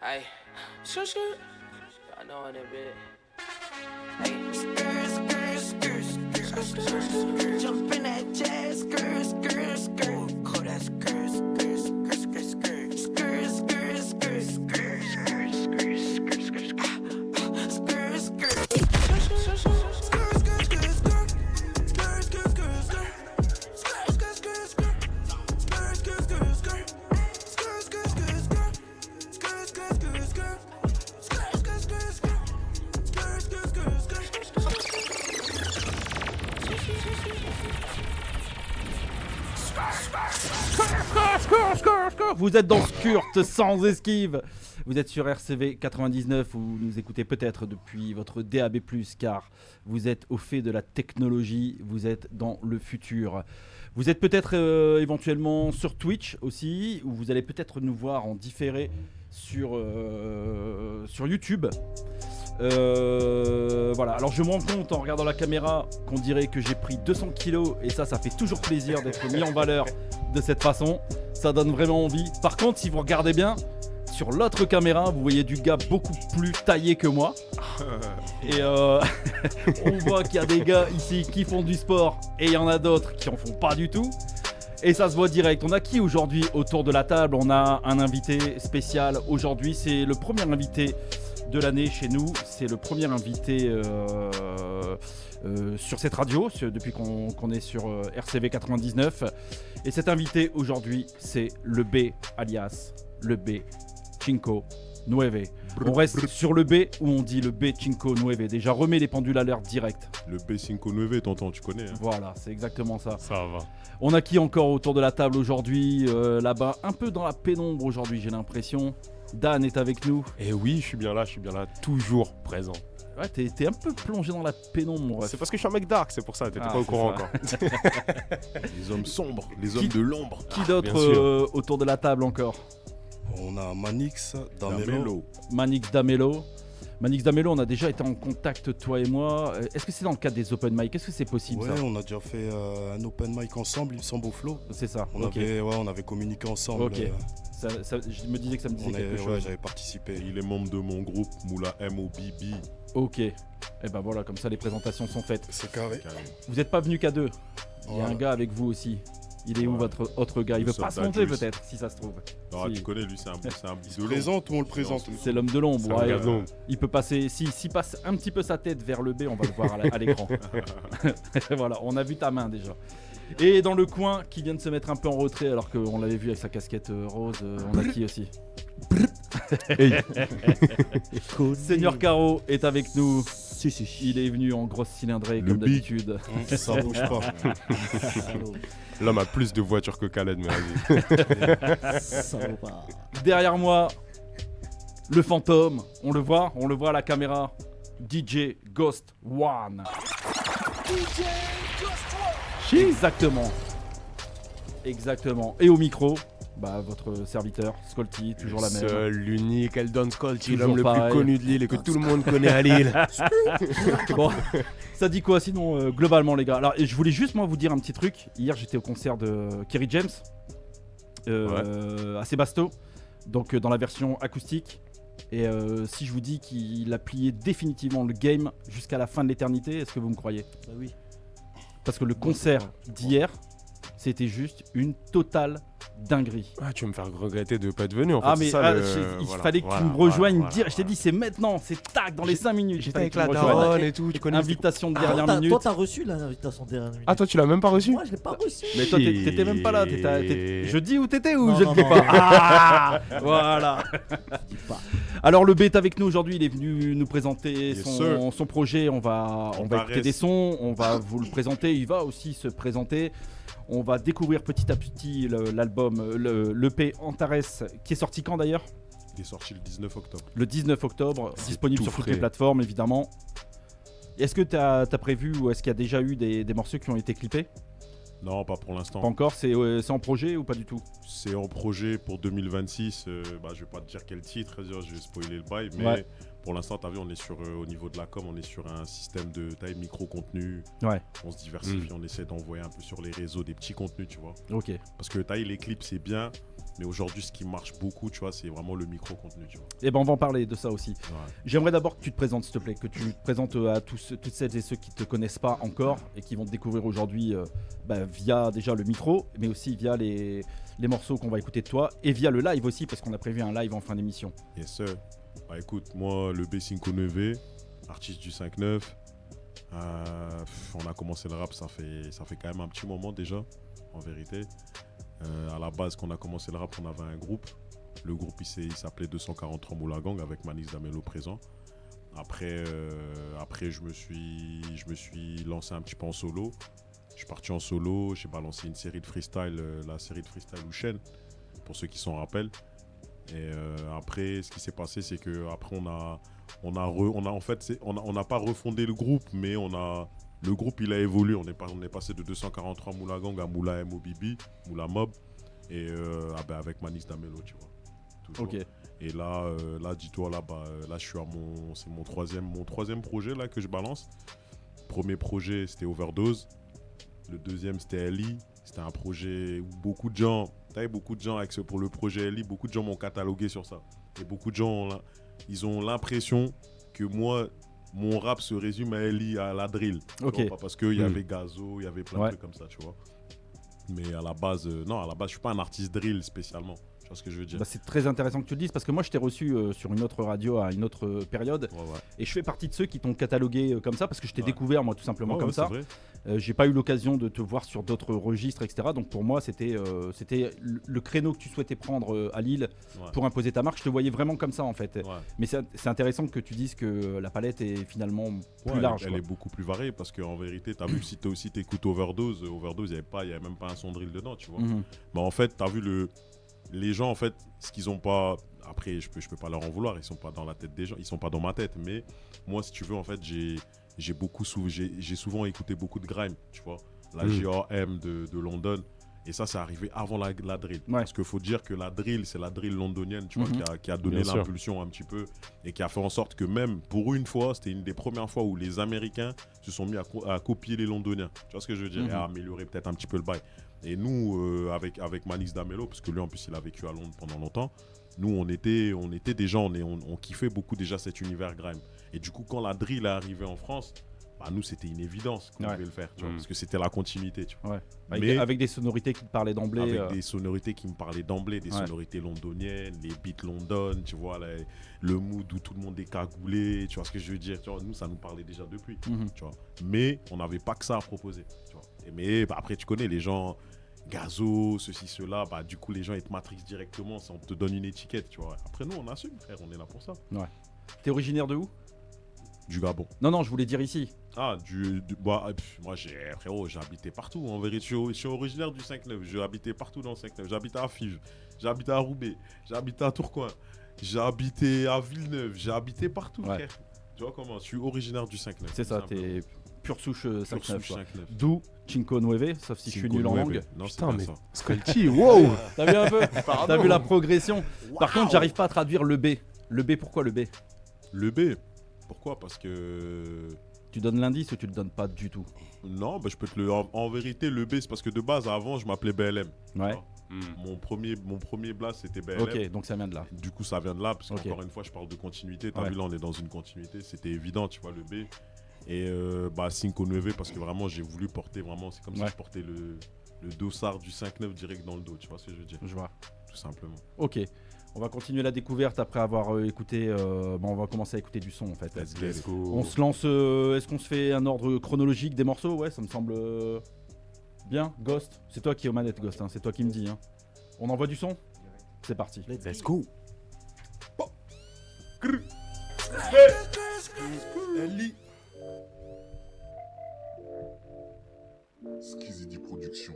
Hey, shoot. I know in a bit. Hey, jump in that jazz, skirt. Oh, that skirt. Vous êtes dans Skurt sans esquive. Vous êtes sur RCV 99 ou vous nous écoutez peut-être depuis votre DAB+, car vous êtes au fait de la technologie, vous êtes dans le futur. Vous êtes peut-être éventuellement sur Twitch aussi, ou vous allez peut-être nous voir en différé sur YouTube. Voilà, alors je me rends compte en regardant la caméra qu'on dirait que j'ai pris 200 kilos et ça fait toujours plaisir d'être mis en valeur de cette façon. Ça donne vraiment envie. Par contre, si vous regardez bien, sur l'autre caméra, vous voyez du gars beaucoup plus taillé que moi. Et on voit qu'il y a des gars ici qui font du sport et il y en a d'autres qui en font pas du tout. Et ça se voit direct. On a qui aujourd'hui autour de la table? On a un invité spécial aujourd'hui. C'est le premier invité de l'année chez nous. C'est le premier invité sur cette radio depuis qu'on est sur RCV 99. Et cet invité aujourd'hui, c'est le B, alias le B Cinco Nueve. On reste sur le B où on dit le B Cinco Nueve. Déjà, remets les pendules à l'heure direct. Le B Cinco Nueve, tonton, tu connais. Hein. Voilà, c'est exactement ça. Ça va. On a qui encore autour de la table aujourd'hui là-bas, un peu dans la pénombre aujourd'hui, j'ai l'impression. Dan est avec nous. Et oui, je suis bien là, toujours présent. Ouais, t'es un peu plongé dans la pénombre, mon ref. C'est parce que je suis un mec dark, c'est pour ça, t'étais pas au courant encore. Les hommes sombres, les hommes de l'ombre. Qui d'autre autour de la table encore? On a Manix Damelo. Manix Damelo. Manix Damelo, on a déjà été en contact, toi et moi. Est-ce que c'est dans le cadre des open mic? Est-ce que c'est possible ça? Ouais, on a déjà fait un open mic ensemble, il me semble, au Flow. C'est ça, on avait communiqué ensemble. Ok. Je me disais que ça me disait quelque chose. Ouais, j'avais participé. Il est membre de mon groupe, Moula MOBB. Ok. Et ben voilà, comme ça les présentations sont faites. C'est carré. Vous n'êtes pas venu qu'à deux. Il y a un gars avec vous aussi. Il est où votre autre gars? Il veut pas se monter peut-être, si ça se trouve. Non, si. Tu connais, lui, c'est un il présente ou on le présente? C'est l'homme de l'ombre. Ouais, il peut passer, s'il passe un petit peu sa tête vers le B, on va le voir à l'écran. Voilà, on a vu ta main déjà. Et dans le coin, qui vient de se mettre un peu en retrait alors qu'on l'avait vu avec sa casquette rose, on a qui aussi? Seigneur Caro est avec nous. Si. Il est venu en grosse cylindrée comme d'habitude. Ça bouge pas. L'homme a plus de voitures que Khaled, mais vas-y. Ça vaut pas. Derrière moi, le fantôme. On le voit à la caméra. DJ Ghost One. DJ Ghost One. Exactement. Et au micro, votre serviteur, Skolty, toujours la même. Seul, l'unique, Eldon Skolty, Toujours l'homme le pareil. plus connu de l'île et que tout le monde connaît à Lille. Bon, ça dit quoi sinon globalement les gars? Alors je voulais juste moi vous dire un petit truc. Hier j'étais au concert de Kerry James à Sébasto, donc dans la version acoustique. Et si je vous dis qu'il a plié définitivement le game jusqu'à la fin de l'éternité, est-ce que vous me croyez? Bah oui. Parce que le concert d'hier, c'était juste une totale dinguerie. Ah, tu vas me faire regretter de pas être venu en fait. Ah mais il fallait que tu me rejoignes. Je t'ai dit c'est maintenant, c'est tac dans les 5 minutes. J'étais avec la daronne et tout, tu connais. Invitation de dernière minute. Toi t'as reçu l'invitation de dernière minute. Ah toi tu l'as même pas reçu? Moi je l'ai pas reçu. Mais toi t'étais même pas là. Je dis où t'étais ou je ne dis pas? Ah voilà. Alors le B est avec nous aujourd'hui, il est venu nous présenter son projet. On va écouter des sons, on va vous le présenter. Il va aussi se présenter. On va découvrir petit à petit l'album, l'EP Antares, qui est sorti quand d'ailleurs? Il est sorti le 19 octobre. Le 19 octobre, disponible sur toutes frais. les plateformes évidemment. Est-ce que tu as prévu ou est-ce qu'il y a déjà eu des morceaux qui ont été clippés? Non, pas pour l'instant. Pas encore, c'est en projet ou pas du tout? C'est en projet pour 2026. Je vais pas te dire quel titre, je vais spoiler le bail, mais Ouais. pour l'instant, t'as vu, on est sur, au niveau de la com, on est sur un système de taille micro-contenu. Ouais. On se diversifie, on essaie d'envoyer un peu sur les réseaux des petits contenus, tu vois. Ok. Parce que taille les clips, c'est bien, Mais aujourd'hui, ce qui marche beaucoup, tu vois, c'est vraiment le micro-contenu, tu vois. Et ben on va en parler de ça aussi. Ouais. J'aimerais d'abord que tu te présentes, s'il te plaît, que tu te présentes à toutes celles et ceux qui te connaissent pas encore et qui vont te découvrir aujourd'hui via déjà le micro, mais aussi via les morceaux qu'on va écouter de toi et via le live aussi, parce qu'on a prévu un live en fin d'émission. Yes, sir. Bah écoute, moi, le B5 artiste du 5-9. On a commencé le rap, ça fait quand même un petit moment déjà, en vérité. À la base, quand on a commencé le rap, on avait un groupe. Le groupe, il s'appelait 243 Moula Gang avec Manix Damelo présent. Après, je me suis lancé un petit peu en solo. Je suis parti en solo, j'ai balancé une série de freestyle, la série de freestyle Ouchen, pour ceux qui s'en rappellent. Et après, ce qui s'est passé, c'est que après on n'a pas refondé le groupe, mais le groupe il a évolué. On est passé de 243 Moula Gang à Moula MOBB, Moula Mob, et avec Manix Damelo, tu vois. Toujours. Ok. Et là, dis-toi, là, je suis c'est mon troisième projet là que je balance. Premier projet, c'était Overdose. Le deuxième, c'était LI. C'était un projet où beaucoup de gens pour le projet LI, beaucoup de gens m'ont catalogué sur ça. Et beaucoup de gens, ils ont l'impression que moi, mon rap se résume à LI, à la drill. Ok. Pas parce qu'il y avait Gazo, il y avait plein de trucs comme ça, tu vois. Mais à la base, je suis pas un artiste drill spécialement. Tu vois ce que je veux dire? C'est très intéressant que tu le dises parce que moi je t'ai reçu sur une autre radio à une autre période Ouais. et je fais partie de ceux qui t'ont catalogué comme ça parce que je t'ai découvert moi tout simplement comme ça. Vrai. J'ai pas eu l'occasion de te voir sur d'autres registres, etc. Donc pour moi c'était le créneau que tu souhaitais prendre à Lille pour imposer ta marque. Je te voyais vraiment comme ça en fait. Ouais. Mais c'est intéressant que tu dises que la palette est finalement plus large. Elle est beaucoup plus variée parce qu'en vérité, tu as vu, si tu écoutes Overdose, il n'y avait même pas un son drill dedans, tu vois. Mais en fait, tu as vu les gens, en fait, ce qu'ils ont pas. Après, je peux pas leur en vouloir, ils sont pas dans la tête des gens, ils sont pas dans ma tête. Mais moi, si tu veux, en fait, j'ai souvent écouté beaucoup de grime, tu vois. La GRM de London. Et ça, c'est arrivé avant la drill. Ouais. Parce qu'il faut dire que la drill, c'est la drill londonienne, tu vois, qui a donné Bien sûr. l'impulsion un petit peu et qui a fait en sorte que même pour une fois, c'était une des premières fois où les Américains se sont mis à copier les Londoniens. Tu vois ce que je veux dire? Et à améliorer peut-être un petit peu le bail. Et nous, avec Manix Damelo, parce que lui, en plus, il a vécu à Londres pendant longtemps, nous, on était des gens, on kiffait beaucoup déjà cet univers grime. Et du coup, quand la drill est arrivée en France, nous, c'était une évidence qu'on devait le faire, tu vois, parce que c'était la continuité, tu vois. Ouais. Avec des sonorités qui te parlaient d'emblée. Avec des sonorités qui me parlaient d'emblée, des sonorités londoniennes, les beats London, tu vois, le mood où tout le monde est cagoulé, tu vois ce que je veux dire, tu vois, nous, ça nous parlait déjà depuis, tu vois. Mais on n'avait pas que ça à proposer, tu vois. Mais après, tu connais les gens, Gazo, ceci, cela, du coup, les gens, ils te matrixent directement, on te donne une étiquette, tu vois. Après, nous, on assume, frère, on est là pour ça. Ouais. T'es originaire de où? Du Gabon. Non, je voulais dire ici. Moi, frérot, j'ai habité partout. En vérité, je suis originaire du 5-9. J'ai habité partout dans le 5-9. J'ai habité à Fives, j'ai habité à Roubaix, j'ai habité à Tourcoing, j'ai habité à Villeneuve, j'ai habité partout, frère. Tu vois comment? Je suis originaire du 5-9. C'est ça, t'es pure souche 5-9. 5-9. D'où Cinco Nueve, sauf si je suis nul en langue. Non, Putain, c'est mais pas ça. Sculpty, wow. T'as vu un peu? T'as vu la progression? Par contre, j'arrive pas à traduire le B. Le B, pourquoi le B? Le B. Pourquoi? Parce que... Tu donnes l'indice ou tu le donnes pas du tout? Non, je peux te le... En vérité, le B, c'est parce que de base, avant, je m'appelais BLM. Ouais. Mon premier blast, c'était BLM. Ok, donc ça vient de là. Du coup, ça vient de là, parce qu'encore une fois, je parle de continuité. T'as vu, là, on est dans une continuité. C'était évident, tu vois, le B. Et Cinco Nueve, parce que vraiment, j'ai voulu porter vraiment... C'est comme si je portais le dossard du 5-9 direct dans le dos, tu vois ce que je veux dire? Je vois. Tout simplement. Ok. On va continuer la découverte après avoir écouté. On va commencer à écouter du son en fait. Let's go. On se lance. Est-ce qu'on se fait un ordre chronologique des morceaux? Ouais, ça me semble bien. Ghost, c'est toi qui es aux manettes, Ghost. C'est toi qui me dis. On envoie du son? C'est parti. Let's go. Ellie. Skizzy Production.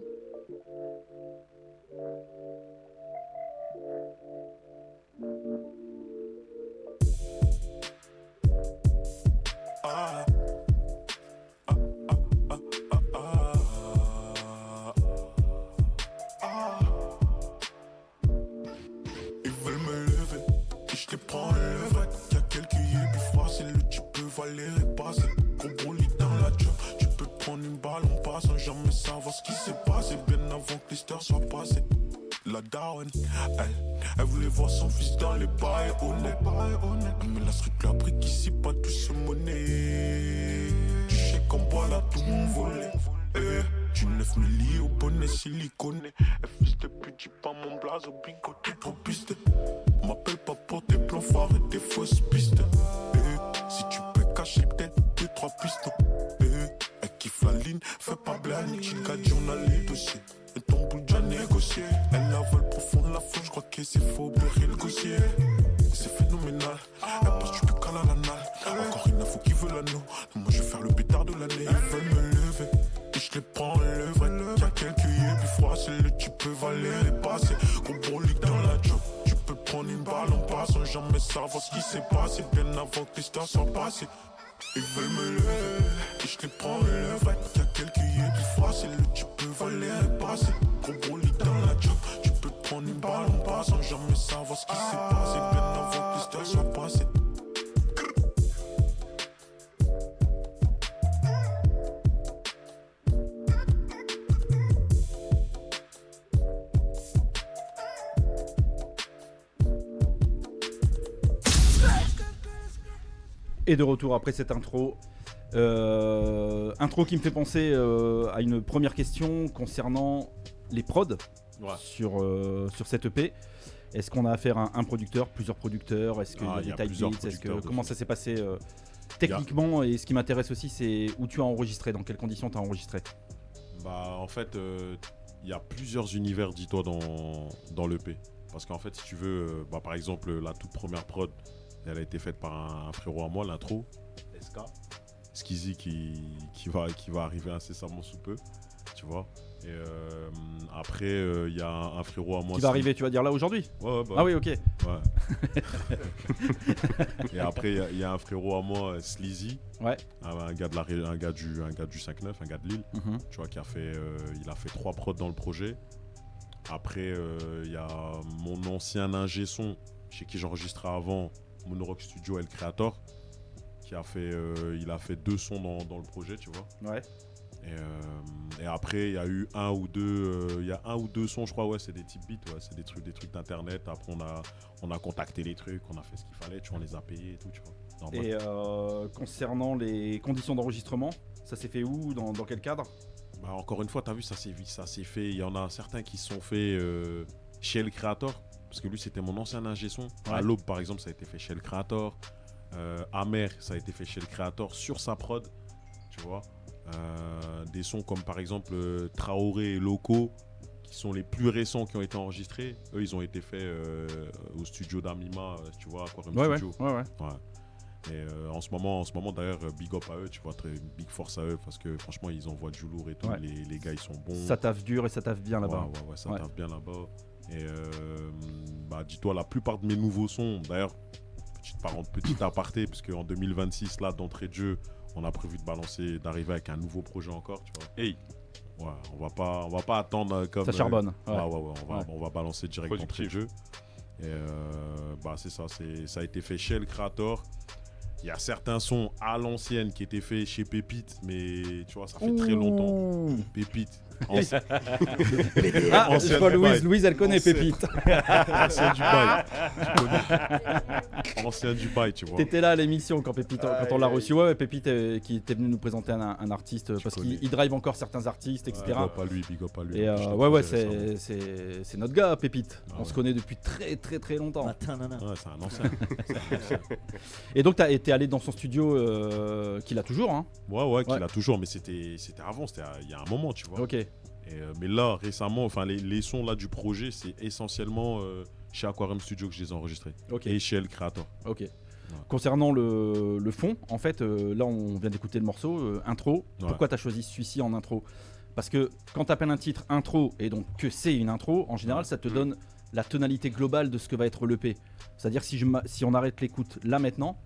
Ils veulent me lever, et je les prends le vrai. Y'a quelques yeux plus facile, tu peux valer passer. Gros lit dans la job, tu peux prendre une balle en passant, jamais savoir ce qui s'est passé. Bien avant que les stars soient passées. La daronne, elle voulait voir son fils dans les bails honnêtes. Mais la street lui a appris qu'ici pas tout se monnaie. Tu sais qu'on boit là tout volé. Du 9 milli au bonnet siliconé. Fils de pute, dis pas mon blaze au bigot, t'es trop piste. M'appelle pas pour tes plans foirés, tes fausses pistes. Si tu peux cacher peut-être 2-3 pistons. Elle kiffe la ligne, fais pas blague. Tu gardes journal les dossiers. Et ton bout déjà négocié. Elle avale profond la foule, je crois que c'est faux, berrer le gossier. C'est phénoménal, elle passe du cal à l'anal. Encore une info qui veut l'anneau. Moi je vais faire le pétard de l'année. Ils veulent me lever, et je les prends le vrai. Y'a quelques yeux plus froid, c'est le tu peux valer les passés. Gros brolique dans la job, tu peux prendre une balle en passant. Jamais savoir ce qui s'est passé, bien avant que l'histoire soit passée. Ils veulent me lever, et je les prends le vrai. Y'a quelques yeux plus froid, c'est le tu peux valer les passés. Gros brolique dans la job, tu peux prendre une balle en passant. Jamais savoir ce qui s'est passé, bien avant que l'histoire soit passée. Et de retour après cette intro. Intro qui me fait penser à une première question concernant les prods sur cette EP. Est-ce qu'on a affaire à un producteur, plusieurs producteurs? Est-ce qu'il y a des tight beats? Comment ça s'est passé techniquement? Et ce qui m'intéresse aussi, c'est où tu as enregistré, dans quelles conditions tu as enregistré? Bah, en fait, il y a plusieurs univers, dis-toi, dans l'EP. Parce qu'en fait, si tu veux, par exemple, la toute première prod, elle a été faite par un frérot à moi, l'intro, SK, Skizzy, qui va arriver incessamment sous peu, tu vois. Et après, il y a un frérot à moi. Qui va arriver, tu vas dire là aujourd'hui? Ouais, Ah oui, ok. Ouais. Et après, il y a un frérot à moi, Sleazy, Ouais. un gars du 5-9, un gars de Lille, tu vois, il a fait 3 prods dans le projet. Après, il y a mon ancien ingé son, chez qui j'enregistrais avant, Monorock Studio El Creator, il a fait 2 sons dans le projet, tu vois. Ouais. Et après, il y a eu un ou deux sons, je crois, ouais, c'est des types beats, ouais, c'est des trucs d'internet. Après, on a contacté les trucs, on a fait ce qu'il fallait, tu vois, on les a payés et tout, tu vois. Et concernant les conditions d'enregistrement, ça s'est fait où, dans quel cadre? Bah, encore une fois, t'as vu, ça s'est fait. Il y en a certains qui se sont faits chez El Creator, parce que lui, c'était mon ancien ingé son. Ouais. À l'Aube, par exemple, ça a été fait chez El Creator. Amer, ça a été fait chez El Creator sur sa prod, tu vois. Des sons comme par exemple Traoré et Loco, qui sont les plus récents qui ont été enregistrés. Eux, ils ont été faits au studio d'Amima, tu vois, Aquarium Studio. Ouais. Et en ce moment d'ailleurs, big up à eux, tu vois, très big force à eux, parce que franchement, ils envoient du lourd et tout. Ouais. Les gars, ils sont bons. Ça taffe dur et ça taffe bien là-bas. Ouais, ça taffe bien là-bas. Et dis-toi, la plupart de mes nouveaux sons, d'ailleurs, petite aparté, parce qu'en 2026, là, d'entrée de jeu, on a prévu d'arriver avec un nouveau projet encore, tu vois. Hey. Ouais, on va pas attendre comme... Ça charbonne. On va balancer direct d'entrée de jeu. Et c'est ça, ça a été fait chez El Creator. Il y a certains sons à l'ancienne qui étaient faits chez Pépite, mais tu vois, ça fait très longtemps. Pépite. Je vois Louise, elle connaît Pépite. Ancien Dubaï. Ancien Dubaï, tu vois. T'étais là à l'émission quand Pépite, quand on l'a reçu. Ouais, Pépite qui était venu nous présenter un artiste, parce qu'il drive encore certains artistes, etc. Big up à lui. Et c'est notre gars, Pépite. On se connaît depuis très très très longtemps. Ouais, c'est un ancien. Et donc t'es allé dans son studio qu'il a toujours, hein? Ouais, qu'il a toujours, mais c'était avant, c'était il y a un moment, tu vois. Ok. Mais là, récemment, les sons là du projet, c'est essentiellement chez Aquarium Studio que je les ai enregistrés. Okay. Et chez El Creator. Ok. Ouais. Concernant le fond, en fait, là on vient d'écouter le morceau, intro. Ouais. Pourquoi t'as choisi celui-ci en intro? Parce que quand t'appelles un titre intro, et donc que c'est une intro, en général ça te donne la tonalité globale de ce que va être l'EP. C'est-à-dire si on arrête l'écoute là maintenant,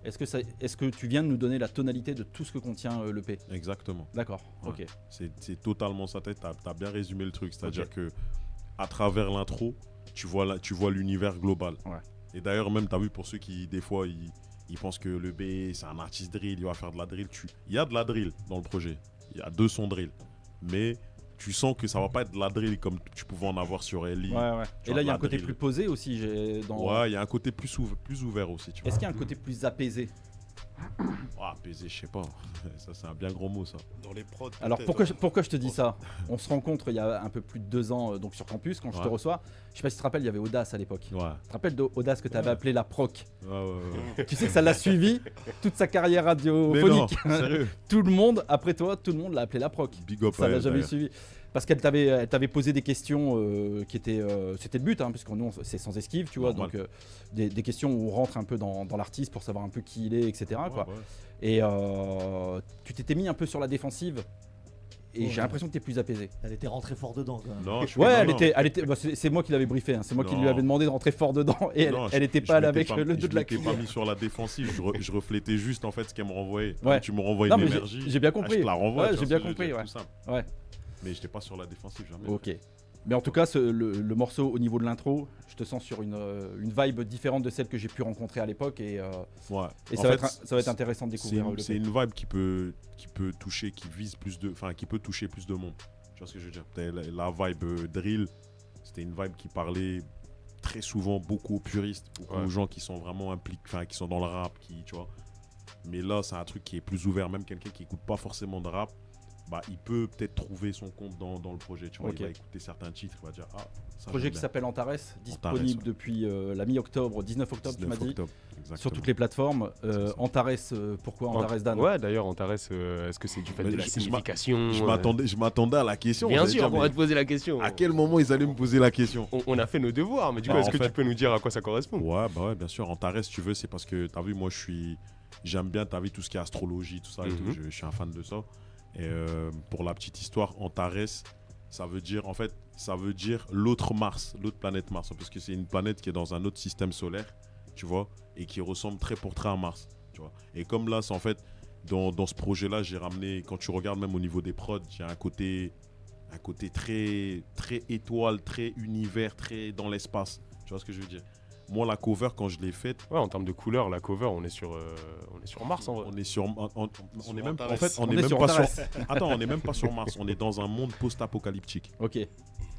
est-ce que tu viens de nous donner la tonalité de tout ce que contient l'EP? Exactement. D'accord, ok. C'est totalement ça, t'as bien résumé le truc, c'est-à-dire que à travers l'intro, tu vois l'univers global. Ouais. Et d'ailleurs même, t'as vu, pour ceux qui des fois ils pensent que le B c'est un artiste drill, il va faire de la drill. Il y a de la drill dans le projet, il y a 2 sons drill, mais tu sens que ça va pas être de la drill comme tu pouvais en avoir sur Ellie. Ouais. Tu Et vois, là, il y a la un côté drill. plus posé aussi. Ouais, il y a un côté plus ouvert aussi. Tu vois. Est-ce qu'il y a un côté plus apaisé? Ah, apaisé, je sais pas. Ça, c'est un bien gros mot, ça. Dans les prods. Alors peut-être. pourquoi je te dis ça? On se rencontre il y a un peu plus de 2 ans donc sur campus quand je te Ouais. reçois. Je sais pas si tu te rappelles, il y avait Audace à l'époque. Ouais. Tu te rappelles d'Audace que tu avais appelé la proc? Ouais. Tu sais que ça l'a suivi toute sa carrière Mais non, radiophonique. sérieux. Tout le monde, après toi, tout le monde l'a appelé la proc. Big up Ça à l'a elle, jamais d'ailleurs. suivi. Parce qu'elle t'avait posé des questions qui étaient. C'était le but, hein, puisque nous, c'est sans esquive, tu vois. Normal. Donc, des questions où on rentre un peu dans l'artiste pour savoir un peu qui il est, etc. Ouais, quoi. ouais. Et tu t'étais mis un peu sur la défensive. Et Ouais. j'ai l'impression que t'es plus apaisé. Elle était rentrée fort dedans quand même. Non, je Ouais, non, elle était bah, c'est moi qui l'avais briefé, hein. C'est moi qui lui Non. avais demandé de rentrer fort dedans et elle, non, elle était je pas là m'étais avec le dos de la Je m'étais pas cuillère. mis sur la défensive, je reflétais juste en fait ce qu'elle me renvoyait. Ouais. Quand tu me renvoies Non, une mais énergie, j'ai bien je compris. te la renvoie. Ouais, tu vois j'ai ce bien que je veux compris, dire, ouais. tout simple. Ouais. Mais j'étais pas sur la défensive, jamais. Ok. Mais en tout cas, le morceau au niveau de l'intro, je te sens sur une vibe différente de celle que j'ai pu rencontrer à l'époque et Ouais. ça En va fait, ça va être intéressant de découvrir le c'est une vibe qui peut toucher, qui vise plus de, enfin qui peut toucher plus de monde. Tu vois ce que je veux dire? La vibe drill, c'était une vibe qui parlait très souvent beaucoup aux puristes, beaucoup Ouais. aux gens qui sont vraiment impliqués, enfin qui sont dans le rap, tu vois. Mais là, c'est un truc qui est plus ouvert, même quelqu'un qui écoute pas forcément de rap, bah il peut peut-être trouver son compte dans le projet, tu vois. Ok. Il va écouter certains titres, il va dire ah ça projet j'aime qui bien. s'appelle Antares, disponible ouais. depuis la mi-octobre, 19 octobre, tu 19 m'as dit, octobre, exactement. sur toutes les plateformes. C'est ça. Antares, pourquoi Antares Dan? Ouais, d'ailleurs, Antares, est-ce que c'est du fait Mais de la je signification Je m'attendais à la question. Bien j'allais sûr, dire, on pourrait mais te poser la question. à quel moment ils allaient me poser la question? On a fait nos devoirs, mais du coup, Bah, est-ce en que fait- tu peux nous dire à quoi ça correspond? Ouais, bah ouais, bien sûr. Antares, si tu veux, c'est parce que t'as vu, moi, j'aime bien, t'as vu tout ce qui est astrologie, tout ça, et tout. Mhm. Je suis un fan de ça. Et pour la petite histoire, Antares, ça veut dire l'autre Mars, l'autre planète Mars, parce que c'est une planète qui est dans un autre système solaire, tu vois, et qui ressemble très pour très à Mars, tu vois. Et comme là, c'est en fait, dans ce projet-là, j'ai ramené, quand tu regardes même au niveau des prods, j'ai un côté très, très étoile, très univers, très dans l'espace, tu vois ce que je veux dire. Moi, la cover, quand je l'ai faite, Ouais, en termes de couleur, la cover, on est sur Mars en vrai. on est sur, on est même, Antares. en fait, on On est est même sur pas Antares. sur, attends, on n'est même pas sur Mars, on est dans un monde post-apocalyptique. Ok.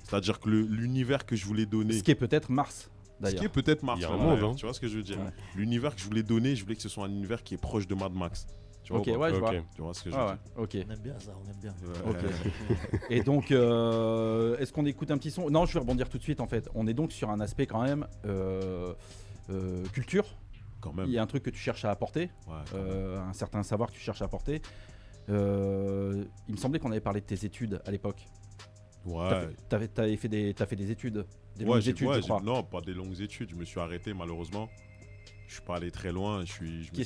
C'est-à-dire que l'univers que je voulais donner, Ce qui est peut-être Mars, ce d'ailleurs. qui est peut-être Mars, Il y a un voilà, monde, hein. tu vois ce que je veux dire. Ouais. L'univers que je voulais donner, je voulais que ce soit un univers qui est proche de Mad Max. Tu vois Ok, ou pas ouais, je vois. Ok. Tu vois ce que je veux Ah ouais, dire. ok. On aime bien ça, on aime bien. Ouais. Et donc, est-ce qu'on écoute un petit son? Non, je vais rebondir tout de suite en fait. On est donc sur un aspect quand même culture. Quand même. Il y a un truc que tu cherches à apporter, Ouais, quand même. un certain savoir que tu cherches à apporter. Il me semblait qu'on avait parlé de tes études à l'époque. Ouais. T'as fait des études, des Ouais, longues j'ai- études, ouais, je crois. non, pas des longues études. Je me suis arrêté malheureusement. Je suis pas allé très loin. Je me Qu'est-ce suis que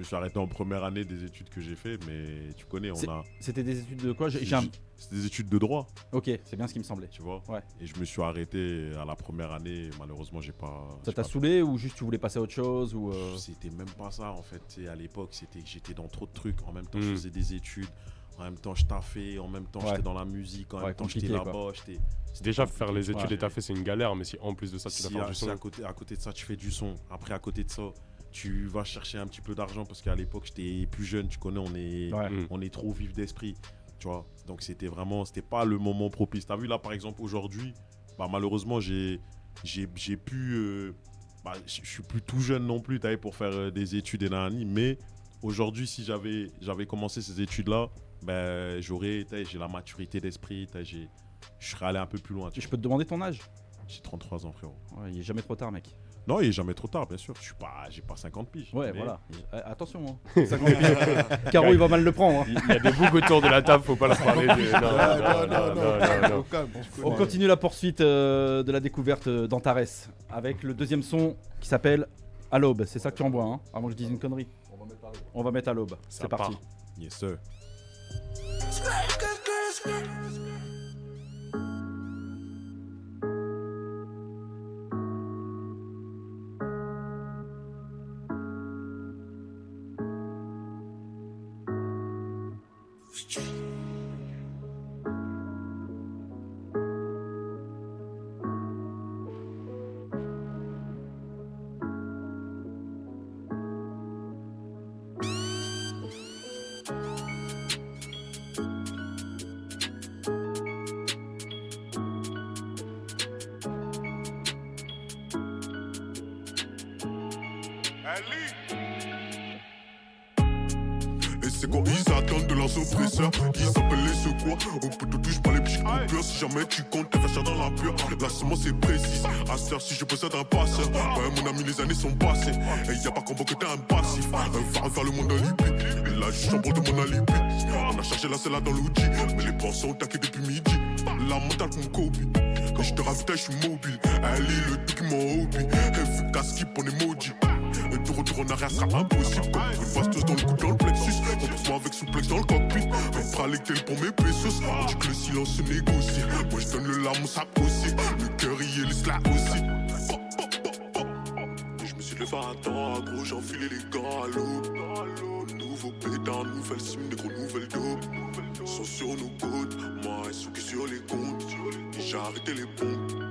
ça arrêté en première année des études que j'ai fait, mais tu connais, C'est- on a. C'était des études de quoi? C'était des études de droit, Ok, c'est bien ce qui me semblait. tu vois. Ouais. Et je me suis arrêté à la première année. Malheureusement, j'ai pas. Ça j'ai t'a pas- saoulé ou juste tu voulais passer à autre chose ou C'était même pas ça en fait. Tu sais, à l'époque, c'était que j'étais dans trop de trucs. En même temps, je Mm. faisais des études. En même temps, je taffais. En même temps, Ouais. j'étais dans la musique. En Ouais, même temps, j'étais compliqué, là-bas. J'étais. Déjà, faire les études Ouais. et taffer, c'est une galère, mais si en plus de ça, tu Si dois faire du si son. à côté de ça, tu fais du son. Après, à côté de ça, tu vas chercher un petit peu d'argent parce qu'à l'époque, j'étais plus jeune. Tu connais, Ouais. on est trop vif d'esprit. Tu vois. Donc, c'était pas le moment propice. T'as vu là, par exemple, aujourd'hui, bah, malheureusement, j'ai pu. Je suis plus tout jeune non plus, t'as vu, pour faire des études et nanani. Mais aujourd'hui, si j'avais commencé ces études-là, ben, j'ai la maturité d'esprit. Je serais allé un peu plus loin. tu je vois. peux te demander ton âge? J'ai 33 ans, frérot. Ouais, il est jamais trop tard, mec. Non, il est jamais trop tard, bien sûr. J'ai pas 50 piges. Ouais, mais- voilà. Attention, hein. 50 piges. Caro, il va mal le prendre. hein. Il y a des boucs autour de la table, faut pas leur parler de. Non. Au calme, on se On connaît. continue la poursuite de la découverte d'Antares avec le deuxième son qui s'appelle À l'aube. C'est ça que tu envoies, hein, avant que je dise une connerie. On va mettre à l'aube. Ça C'est parti. part. Yes, sir. quand ils attendent de leurs oppresseurs. Qui s'appellent les secours. Au bout de touche pas les petits coupures. Si jamais tu comptes, t'es faire dans la pure. La semence est précise. À cette heure, si je possède un passeur. Ouais, mon ami, les années sont passées. Et y a pas combat que t'es un passif. Va refaire le monde alibi. Et là, je chambre de mon alibi. On a cherché la celle-là dans l'outil. Mais les pensées ont taqué depuis midi. La mentale comme Kobe. Quand je te ravitaille, je suis mobile. Elle est le truc, mon hobby. Elle veut casse-skip en emoji. Et de retour en arrière sera impossible. Comme une bastos dans le cou, dans le plexus. Repose-moi avec souplex dans le cockpit. Un pralé tel pour mes pesos. On dit que le silence se négocie. Moi je donne le larme, on s'apprécie. Le cœur y est, le sla aussi. Et je me suis levé à temps, gros, j'ai enfilé les gants à l'eau. Nouveau pétard, nouvelle sim, des gros nouvelles dopes. Sont sur nos côtes, moi et ceux qui sur les comptes. Et j'ai arrêté les pompes.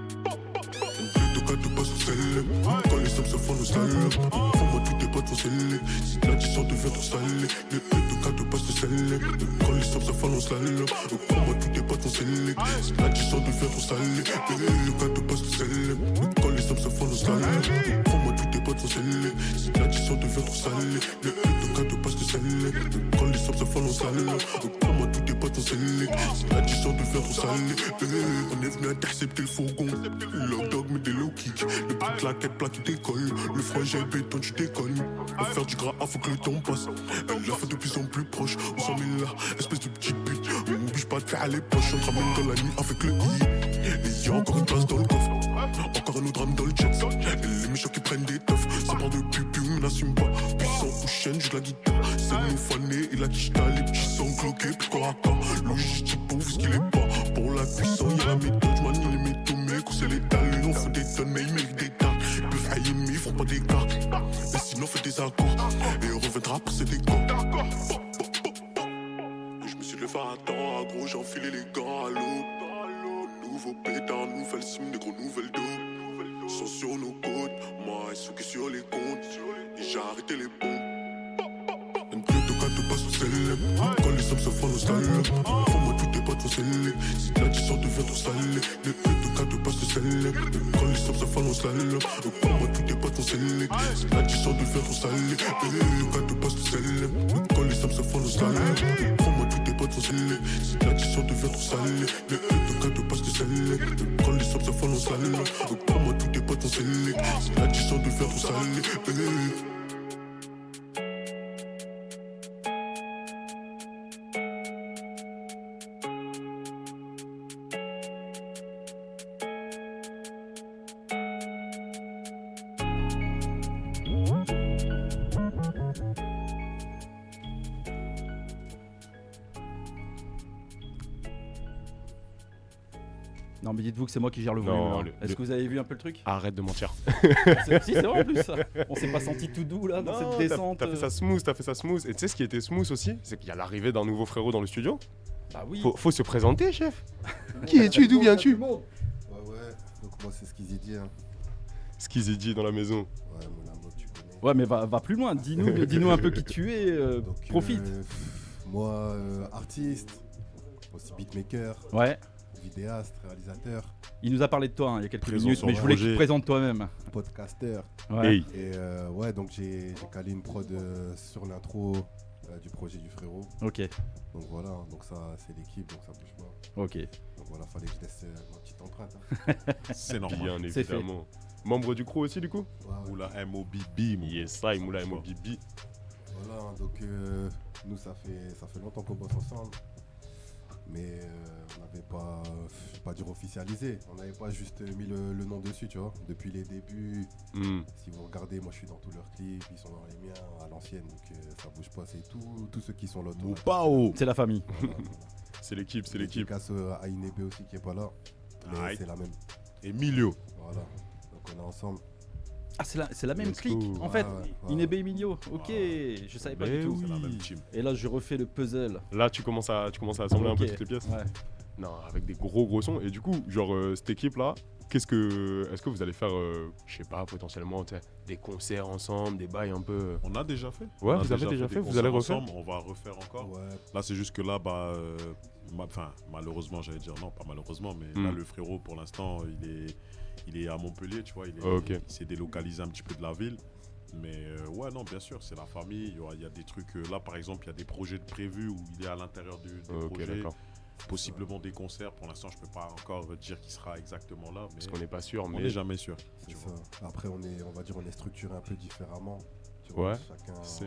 Le cas de passe au sel. Quand les hommes se font nos salles. Fais-moi tous tes potes vont sceller. Si l'addition devient trop salée. Le cas de passe au sel. Quand les hommes se font nos salles. Fais-moi tous tes potes vont sceller. Si l'addition devient trop salée. Le cas de passe au sel. Quand les hommes se font nos salles. Fais-moi tous tes potes vont sceller. Si l'addition devient trop salée. Le cas de passe au sel. Quand les hommes se font nos salles. Fais-moi tous tes potes vont sceller. Si l'addition devient trop salée. On est venu intercepter le fourgon. Lock dog met des low kicks. Le bruit de la quête plat qui décolle. Le frangin le béton tu déconnes. À faire du gras, faut que le temps passe. Elle la fait de plus en plus proche. On s'en met là, espèce de petite pute. On bouge pas de faire les poches. On te ramène dans la nuit avec le i. Et y'a encore une place dans le coffre. Encore un autre drame dans le jet. Et les méchants qui prennent des teufs. Ça part de pupu, mais n'assume pas. Puissant ou chaîne, joue de la guitare. C'est nous fané et la guicheta. Les petits sont cloqués, puis corps à corps. Logistique pauvre, ce qu'il est pas. Pour la puissance, y'a la méthode. J'manie les métaux, mais c'est les talents. On fait des tonnes, mais ils méritent des tas. Ils peuvent haïr, mais ils font pas des cas. Mais sinon, fait des accords. Et on reviendra pour ses décors. Et je me suis levé à temps, gros, j'ai enfilé les gants à l'eau. Nouveau pétard, nouvelle sim, des gros nouvelles dos. Sont sur nos côtes, moi et ceux qui sur les comptes. Et j'ai arrêté les pompes. Un peu de cas de passe au sel. Quand les hommes se font nos salles. Fais-moi tous tes potes vont sceller. Si l'addition devient trop salée. Le peu de cas de passe au sel. Quand les hommes se font nos salles. Fais-moi tous tes potes vont sceller. Si l'addition devient trop salée. Le cas de passe au sel. Quand les hommes se font nos salles. Fais-moi tous tes potes vont sceller. Si l'addition devient trop salée. Le peu de cas de passe au sel. Quand les hommes se font nos salles. Fais-moi tous tes potes vont sceller. Si l'addition devient trop salée. Non, mais dites-vous que c'est moi qui gère le Non, volume. Est-ce que vous avez vu un peu le truc? Arrête de mentir. Si, c'est vrai en plus. On s'est pas senti tout doux là dans Non, cette descente. T'as fait ça smooth. Et tu sais ce qui était smooth aussi, c'est qu'il y a l'arrivée d'un nouveau frérot dans le studio. Bah oui. Faut se présenter, chef. Qui es-tu? D'où viens-tu? Ouais, donc moi c'est ce qu'ils y disent. Hein. Ce qu'ils y dit dans la maison. Ouais, mon amour, tu connais. Ouais, mais va plus loin. Dis-nous un peu qui tu es. Donc, Profite. Moi, artiste, aussi beatmaker, Ouais. vidéaste, réalisateur, Il nous a parlé de toi hein, il y a quelques Présent minutes, sur mais le je voulais que tu projet. te présentes toi-même. podcaster. Ouais. Hey. Et ouais, donc j'ai calé une prod sur l'intro du projet du frérot. Ok. Donc voilà, donc ça c'est l'équipe, donc ça bouge pas. Ok. Donc voilà, fallait que je laisse ma petite empreinte. Hein. C'est normal. Bien C'est fait. évidemment. Membre du crew aussi, du coup? Ouais, ouais. Ou la MOBB. mon Yes, ça, Moula MOBB. Voilà, hein, donc nous ça fait longtemps qu'on bosse ensemble. Mais on n'avait pas, je vais pas dire officialisé, on n'avait pas juste mis le nom dessus, tu vois. Depuis les débuts, si vous regardez, moi je suis dans tous leurs clips, ils sont dans les miens à l'ancienne, donc ça bouge pas, c'est tous ceux qui sont là. autour. Moupao. C'est la famille. Voilà, voilà. C'est l'équipe, c'est l'équipe. Dédicace à Inébé aussi qui est pas là, mais Aïe. c'est la même. Emilio. Voilà, donc on est ensemble. Ah, c'est la même Let's clique. go. En fait, Ouais. Inébé Emilio. Ok. Je savais pas Mais du tout. C'est la Oui. même team. Et là, je refais le puzzle. Là, tu commences à assembler un peu Ok. toutes les pièces. Ouais. Non, avec des gros sons. Et du coup, genre, cette équipe-là, est-ce que vous allez faire, je sais pas, potentiellement, tu sais, des concerts ensemble, des bails un peu. On a déjà fait. Ouais, On a vous avez déjà des fait, vous concerts allez refaire ensemble, on va refaire encore. Ouais, Là, c'est juste que là, malheureusement, j'allais dire non, pas malheureusement, mais là, le frérot, pour l'instant, il est à Montpellier, tu vois. Il Ok. s'est délocalisé un petit peu de la ville. Mais ouais, non, bien sûr, c'est la famille. Il y a des trucs. Là, par exemple, il y a des projets de prévus où il est à l'intérieur du Ok, projet. d'accord. Possiblement des concerts. Pour l'instant, je peux pas encore dire qu'il sera exactement là. Mais Parce qu'on n'est pas sûr, on mais n'est jamais sûr. C'est Tu ça. vois. Après, on est structuré un peu différemment. Tu Ouais, chacun. c'est...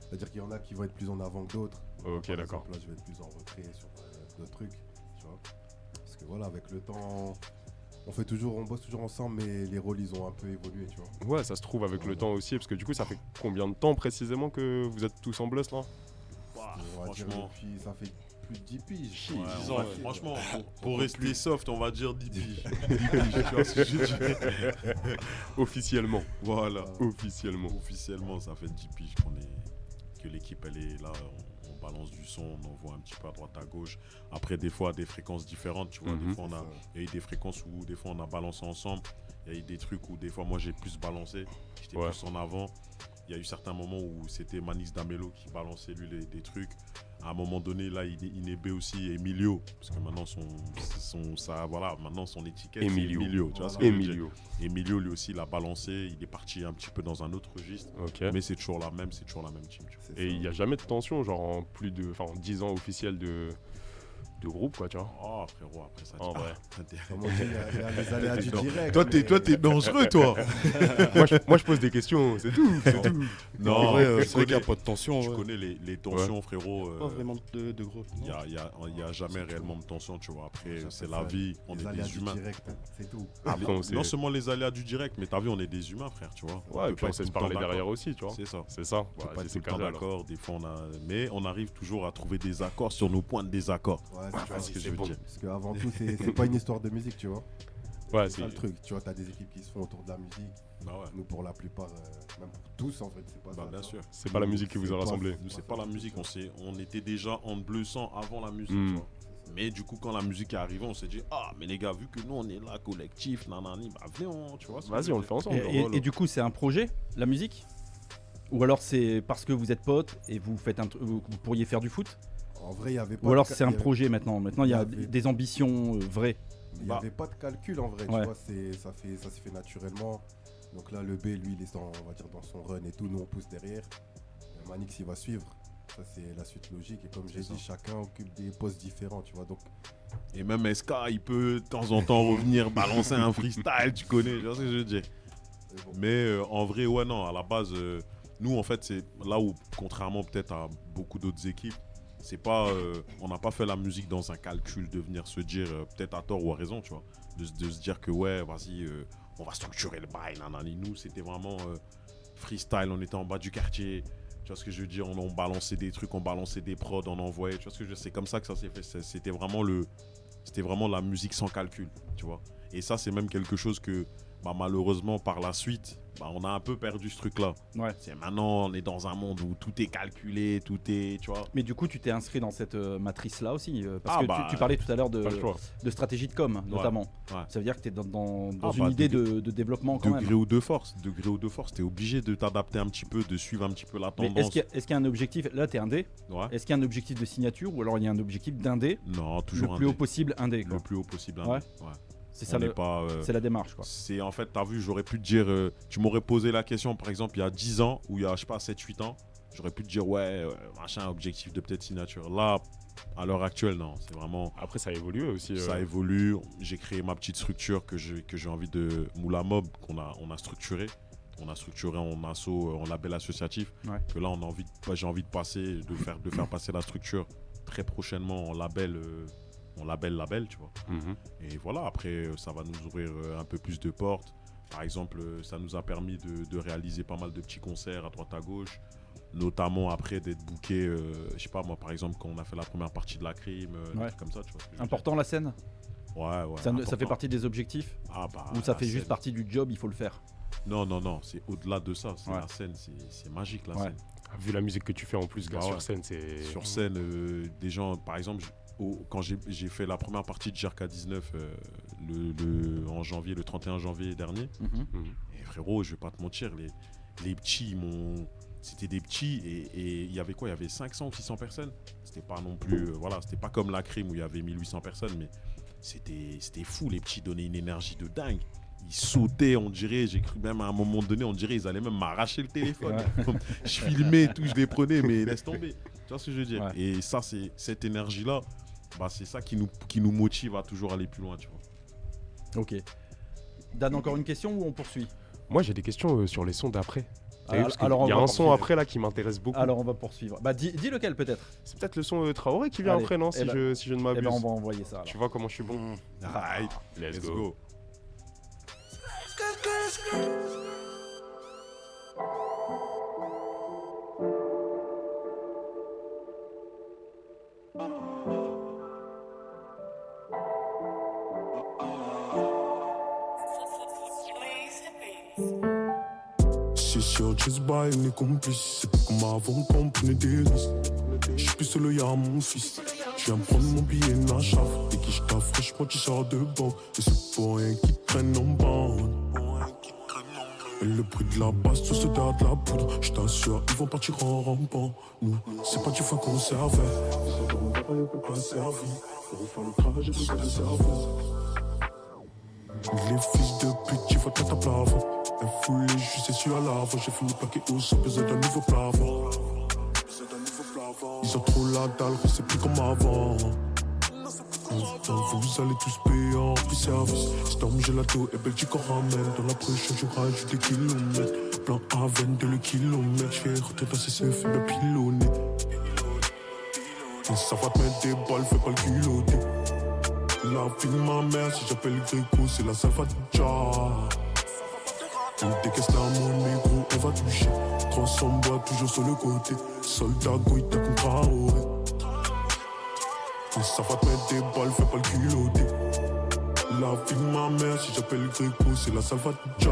C'est-à-dire qu'il y en a qui vont être plus en avant que d'autres. Ok, Par d'accord. exemple, là, je vais être plus en retrait sur d'autres trucs. Tu vois. Parce que voilà, avec le temps, on bosse toujours ensemble, mais les rôles, ils ont un peu évolué, tu vois. Ouais, ça se trouve avec le Voilà. temps aussi, parce que du coup, ça fait combien de temps précisément que vous êtes tous en bleu là? On va dire franchement. depuis, ça fait plus de 10 piges. Ouais, 10 on ans, va- ouais. franchement, pour rester soft, on va dire 10 piges. 10 piges, tu vois ce que je veux dire. Officiellement. Voilà. Officiellement. Officiellement, ça fait 10 piges que l'équipe elle est là. On balance du son, on envoie un petit peu à droite à gauche. Après, des fois, à des fréquences différentes. Tu vois, Mhm. des fois, C'est ça. il y a eu des fréquences où des fois on a balancé ensemble. Il y a eu des trucs où des fois moi j'ai plus balancé. J'étais Ouais. plus en avant. Il y a eu certains moments où c'était Manis Damelo qui balançait lui des trucs. À un moment donné, là, Inébé aussi, Emilio. Parce que maintenant, maintenant son étiquette, Emilio. c'est Emilio. Tu vois Voilà. ce que je veux dire. Emilio. Emilio, lui aussi, il a balancé. Il est parti un petit peu dans un autre registre. Ok. Mais c'est toujours la même team. Tu vois. C'est Et ça. il n'y a jamais de tension, genre en 10 ans officiels de groupe, quoi, tu vois. Oh, frérot, après ça. En vrai. Comme on dit, il y a les aléas du direct. Toi, t'es dangereux, toi. moi, je pose des questions, c'est tout. C'est tout. Non, En vrai, tu c'est vrai qu'il n'y a connais- pas de tension. Tu ouais. connais les tensions, frérot. Pas vraiment de gros. Il n'y a jamais réellement de tension, tu vois. Après, Ça c'est fait la ça, vie, on Les est aléas des du humains. direct, c'est tout. Après, on sait... Non seulement les aléas du direct, mais t'as vu, on est des humains, frère, tu vois. Ouais, et peut puis pas on être sait tout se le temps parler d'accord. derrière aussi, tu vois. C'est ça. C'est ça. On peut Ouais, pas être c'est tout le temps carré, alors. d'accord, des fois mais on arrive toujours à trouver des accords sur nos points de désaccord. Ouais, Tu vois ce que je veux bon. dire. Parce qu'avant tout, c'est pas une histoire de musique, tu vois. Ouais, C'est c'est... ça le truc. Tu vois, t'as des équipes qui se font autour de la musique. Bah ouais. Nous, pour la plupart, même pour tous, en fait, c'est pas Bah ça. bien tu sûr. vois. c'est pas la musique qui vous a C'est pas- rassemblé. Nous, c'est pas la musique, on était déjà en bleu sang avant la musique, Mm. tu vois. Mais du coup, quand la musique est arrivée, on s'est dit, ah, mais les gars, vu que nous, on est là, collectif, nanani, bah venez, tu vois. ce que je Vas-y, veux on le dire. fait ensemble. Et, genre. et du coup, c'est un projet, la musique? Ou alors c'est parce que vous êtes potes et vous faites vous pourriez faire du foot? En vrai, il y avait pas. Ou alors de ca- c'est un il y avait- projet maintenant? Maintenant, il y a il y avait- des ambitions vraies. Il n'y Bah. avait pas de calcul en vrai, Ouais. tu vois, ça s'est fait naturellement. Donc là, le B, lui, il est on va dire dans son run et tout, nous on pousse derrière. Manix, il va suivre. Ça, c'est la suite logique. Et comme j'ai C'est dit, chacun occupe des postes différents, tu vois. Donc, Et même SK, il peut de temps en temps revenir balancer un freestyle, tu connais, tu vois ce que je veux dire. c'est bon. Mais en vrai, ouais, non, à la base, nous, en fait, c'est là où, contrairement peut-être à beaucoup d'autres équipes, c'est pas, on n'a pas fait la musique dans un calcul de venir se dire, peut-être à tort ou à raison, tu vois, de se dire que, ouais, vas-y, on va structurer le bail, nanani. Nous, c'était vraiment freestyle, on était en bas du quartier, tu vois ce que je veux dire, on balançait des trucs, on balançait des prods, on envoyait, tu vois ce que je veux dire, c'est comme ça que ça s'est fait, c'était vraiment la musique sans calcul, tu vois. Et ça, c'est même quelque chose que, bah, malheureusement, par la suite, bah, on a un peu perdu ce truc-là. Ouais. C'est maintenant, on est dans un monde où tout est calculé, tout est, tu vois. Mais du coup, tu t'es inscrit dans cette matrice-là aussi, parce Ah que bah, tu parlais tout à l'heure Pas le choix. de stratégie de com, notamment. ouais. Ça veut dire que tu es dans Ah une bah, idée de développement quand Degré même. ou de force, t'es obligé de t'adapter un petit peu, de suivre un petit peu la Mais tendance. est-ce qu'il y a un objectif? Là, tu es indé. Ouais. Est-ce qu'il y a un objectif de signature ou alors il y a un objectif d'indé? Non, toujours Le plus un haut dé. possible indé. quoi. Le plus haut possible. Ouais. Ouais. C'est On ça, n'est pas. c'est la démarche. Quoi. C'est en fait, t'as vu, j'aurais pu te dire, tu m'aurais posé la question par exemple il y a 10 ans ou il y a, je sais pas, 7-8 ans, j'aurais pu te dire, ouais, machin, objectif de peut-être signature. Là, à l'heure actuelle, non, c'est vraiment. Après, ça a évolué aussi. Ça évolue, j'ai créé ma petite structure que j'ai envie de. Moula Mob, on a structuré. On a structuré en asso, en label associatif. Ouais. Que là, j'ai envie de passer, de faire passer la structure très prochainement en label. Label, tu vois. Mhm. Et voilà, après, ça va nous ouvrir un peu plus de portes. Par exemple, ça nous a permis de réaliser pas mal de petits concerts à droite à gauche, notamment après d'être booké, je sais pas moi, par exemple, quand on a fait la première partie de la crime, des Ouais. trucs comme ça, tu vois. ce que je veux Important la scène? dire. Ouais, ouais. Ça fait important. partie des objectifs? Ah, bah, Ou ça la fait juste scène. partie du job, il faut le faire? Non, c'est au-delà de ça. C'est Ouais. la scène, c'est magique la Ouais. scène. Vu la musique que tu fais en plus, gars, Bah ouais. sur scène, c'est. Sur scène, des gens, par exemple, quand j'ai fait la première partie de GRK19 en janvier, le 31 janvier dernier, Mhm. Mhm. et frérot, je vais pas te mentir, les petits c'était des petits et il y avait quoi? Il y avait 500 ou 600 personnes. C'était pas non plus, voilà, c'était pas comme la crime où il y avait 1800 personnes, mais c'était fou. Les petits donnaient une énergie de dingue. Ils sautaient, on dirait, j'ai cru même à un moment donné, on dirait, ils allaient même m'arracher le téléphone. Je filmais tout, je les prenais, mais laisse tomber. Tu vois ce que je veux dire? Ouais. Et ça, c'est cette énergie-là, bah, c'est ça qui nous motive à toujours aller plus loin, tu vois. Ok. Dan, encore une question ou on poursuit? Moi, j'ai des questions sur les sons d'après. T'as vu, parce qu'il alors, on y a va un son poursuivre. après là qui m'intéresse beaucoup. Alors on va poursuivre. Bah dis lequel peut-être. C'est peut-être le son Traoré qui vient Allez, après, non, eh si, ben- je ne Eh m'abuse. ben on va envoyer ça. Alors. Tu vois comment je suis bon. Aïe, Let's go. C'est sûr, Just Buy, on est complices. C'est pas comme avant qu'on prenait des risques. J'suis plus seul, y'a mon fils. J'viens prendre mon billet Nachaf. Et qui j't'a fraîchement, tu sors de bord. Et c'est pour rien qu'ils te prennent en bande. Et le bruit de la basse, tout se dard de la poudre. J't'assure, ils vont partir en rampant. Nous, c'est pas du fois qu'on servait. Pas servi. Faut refaire le trajet de sa cerveau. Les fils de pute, il faut tête à plafond. Elle foulée, je sais sur la voie. J'ai fini plaqué au sol, besoin d'un nouveau plafond. Ils ont trop la dalle, c'est plus comme avant. Vous allez tous payer en prix service. Storm gelato et Belgique en ramène. Dans la pression, je rajoute des kilomètres. Plan à 22 le kilomètre. Je vais rentrer dans CCF et me pilonner. Et ça va te mettre des balles, fais pas le culotté. La vie de ma mère, si j'appelle Gréco, c'est la Salvatja. On décaisse la monnaie, gros, on va toucher. 300 bois, toujours sur le côté. Soldat, goïta, comme Traoré. Et ça va te mettre des balles, fais pas le culotté. La vie de ma mère, si j'appelle Gréco, c'est la Salvatja.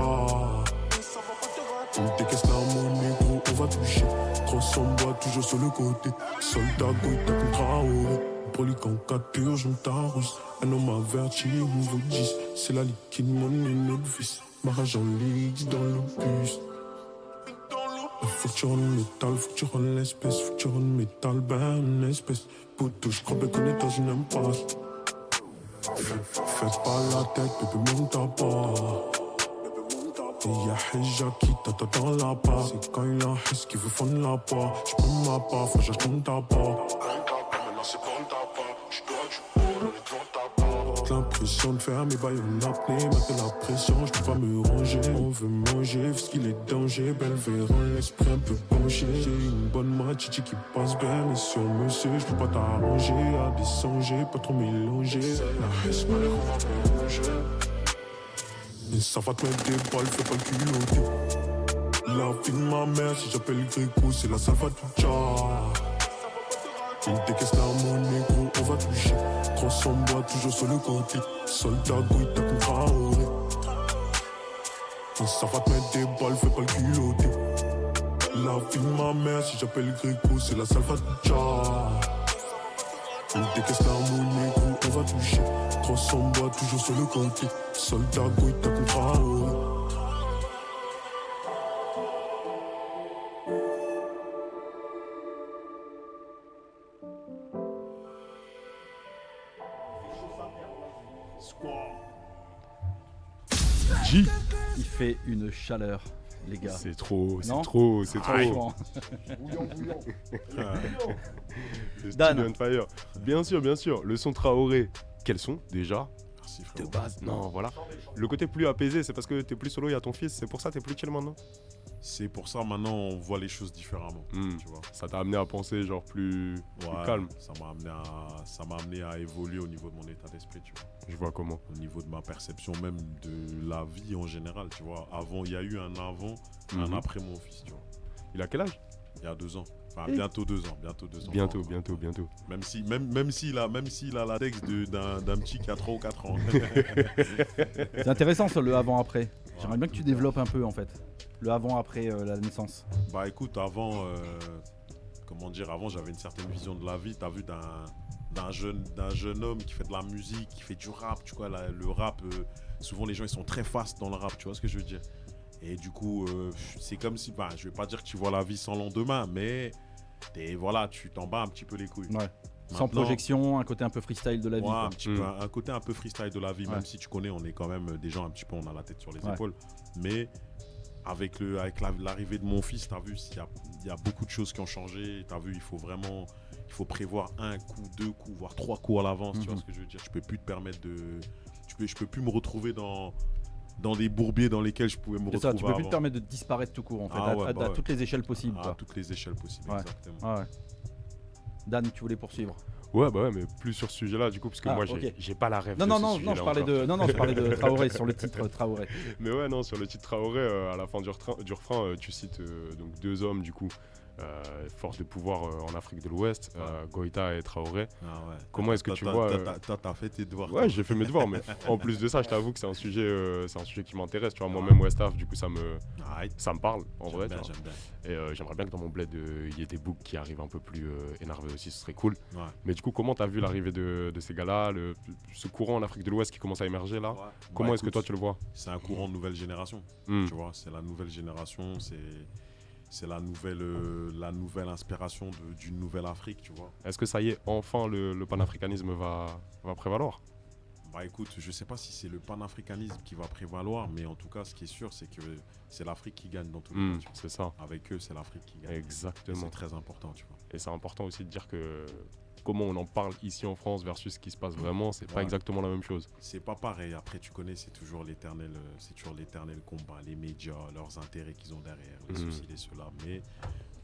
On décaisse la monnaie, gros, on va toucher. 300 bois, toujours sur le côté. Soldat, goïta, comme Traoré. Brolique en 4 pur, j'en t'arrose. Un homme averti, on vous 10. C'est la liquide monnaie, notre fils. Ma rage en ligue dans l'opus. Faut que tu rendes le métal, faut que tu rendes l'espèce. Faut que tu rendes le métal, ben une espèce. Poteau, je crois bien qu'on est dans une impasse. Fais pas la tête, bébé, monte ta part. Et y'a Hija qui t'attend dans la part. C'est quand il a Hess qui veut fondre la part. J'prends ma part, faut que j'achète ta part. L'impression de faire mes bails en apnée, mettre la pression, je peux pas me ranger. On veut manger, parce qu'il est danger. Belle Véron, l'esprit un peu penché. J'ai une bonne match, qui passe bien, mais sur monsieur, je peux pas t'arranger. À descendre, pas trop mélanger. La reste, pas les ranger. Et ça va te mettre des balles, fais pas le culotté. La vie de ma mère, si j'appelle Gréco, c'est la Salvatja. On décaisse la monnaie, gros, on va toucher. 300 bois, toujours sur le côté. Soldat, goïta, comme Traoré. Et ça va te mettre des balles, fais pas le culotté. La vie de ma mère, si j'appelle Gréco, c'est la Salvatja. On décaisse la monnaie, gros, on va toucher. 300 bois, toujours sur le côté. Soldat, goïta, comme Traoré. G. Il fait une chaleur, les gars. C'est trop, c'est Non trop, c'est trop. Franchement. Le Dan. style on fire. Bien sûr, bien sûr. Le son Traoré. Quel son déjà? Merci, De frérot. base, non, voilà. Le côté plus apaisé, c'est parce que t'es plus solo, il y a ton fils. C'est pour ça que t'es plus chill maintenant. C'est pour ça, maintenant, on voit les choses différemment. Tu vois. Ça t'a amené à penser genre plus Ouais, calme. Ça m'a amené à évoluer au niveau de mon état d'esprit, tu vois. Je vois comment. Au niveau de ma perception même de la vie en général, tu vois. Avant, il y a eu un avant, un après mon fils, tu vois. Il a quel âge? Il y a 2 ans. Enfin, Et- bientôt 2 ans. Bientôt 2 ans. Bientôt, Enfin, bientôt, bientôt. Même s'il a la texte d'un petit qui a 3 ou 4 ans. C'est intéressant ça, le avant-après. J'aimerais bien que tu développes un peu en fait. Le avant-après la naissance. Bah écoute, avant, avant j'avais une certaine vision de la vie, t'as vu, d'un jeune homme qui fait de la musique, qui fait du rap, tu vois, le rap, souvent les gens ils sont très fast dans le rap, tu vois ce que je veux dire. Et du coup, c'est comme si, je vais pas dire que tu vois la vie sans lendemain, mais voilà, tu t'en bats un petit peu les couilles. Ouais. Sans Maintenant, projection, un côté un peu freestyle de la vie. ouais, quoi. un petit peu, un côté un peu freestyle de la vie, Ouais. même si tu connais, on est quand même des gens un petit peu, on a la tête sur les Ouais. épaules. Mais avec l'arrivée de mon fils, t'as vu, il y a beaucoup de choses qui ont changé. T'as vu, il faut prévoir un coup, 2 coups, voire 3 coups à l'avance. Tu vois ce que je veux dire? Je peux plus te permettre de, je peux plus me retrouver dans des bourbiers dans lesquels je pouvais me C'est retrouver ça, tu peux plus te avant. permettre de disparaître tout court en fait, Ah ouais, à bah ouais. toutes les échelles possibles. À quoi. toutes les échelles possibles, Ouais. exactement. Ah ouais. Dan, tu voulais poursuivre? Ouais, bah ouais, mais plus sur ce sujet-là, du coup, parce que Ah, moi, ok. j'ai pas la rêve. Non, de non, ce non, sujet-là je parlais encore. je parlais de Traoré sur le titre Traoré. Mais ouais, non, sur le titre Traoré, à la fin du refrain, tu cites donc 2 hommes, du coup, force de pouvoir en Afrique de l'Ouest, Goïta et Traoré. Ah ouais. Comment est-ce que tu vois T'as fait tes devoirs. Ouais, j'ai fait mes devoirs, mais en plus de ça, je t'avoue que c'est un sujet qui m'intéresse. Tu vois, moi-même, West Af, du coup, ça me parle, en vrai. J'aime tu bien, vois. j'aime bien. Et j'aimerais bien que dans mon bled, il y ait des boucs qui arrivent un peu plus énervés aussi, ce serait cool. Ouais. Mais du coup, comment t'as vu l'arrivée de ces gars-là, ce courant en Afrique de l'Ouest qui commence à émerger là? Ouais. Comment Bah, est-ce que écoute, toi tu le vois? C'est un courant de nouvelle génération. Hmm. Tu vois, c'est la nouvelle génération, c'est la nouvelle inspiration d'une nouvelle Afrique, tu vois. Est-ce que ça y est, enfin le panafricanisme va prévaloir? Bah écoute, je sais pas si c'est le panafricanisme qui va prévaloir, mais en tout cas, ce qui est sûr, c'est que c'est l'Afrique qui gagne dans tous les cas, tu vois. C'est ça, Avec eux, c'est l'Afrique qui gagne. exactement. C'est très important, tu vois. Et c'est important aussi de dire que comment on en parle ici en France versus ce qui se passe vraiment, c'est pas Ouais. exactement la même chose. C'est pas pareil. Après, tu connais, c'est toujours l'éternel combat, les médias, leurs intérêts qu'ils ont derrière, les Mhm. soucis, les ceux-là. Mais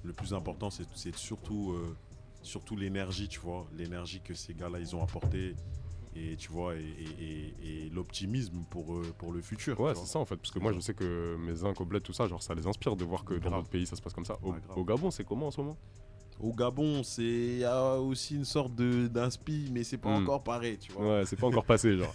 le plus important, c'est surtout l'énergie, tu vois, l'énergie que ces gars-là ils ont apporté. Et tu vois, et l'optimisme pour le futur. Ouais, tu c'est vois. ça en fait, parce que moi je sais que mes zinc au bled, tout ça, genre ça les inspire de voir que dans Grave. d'autres pays ça se passe comme ça. Ouais, grave. Au Gabon, c'est comment en ce moment? Au Gabon, il y a aussi une sorte d'inspi, mais c'est pas encore pareil, tu vois. Ouais, c'est pas encore passé, genre.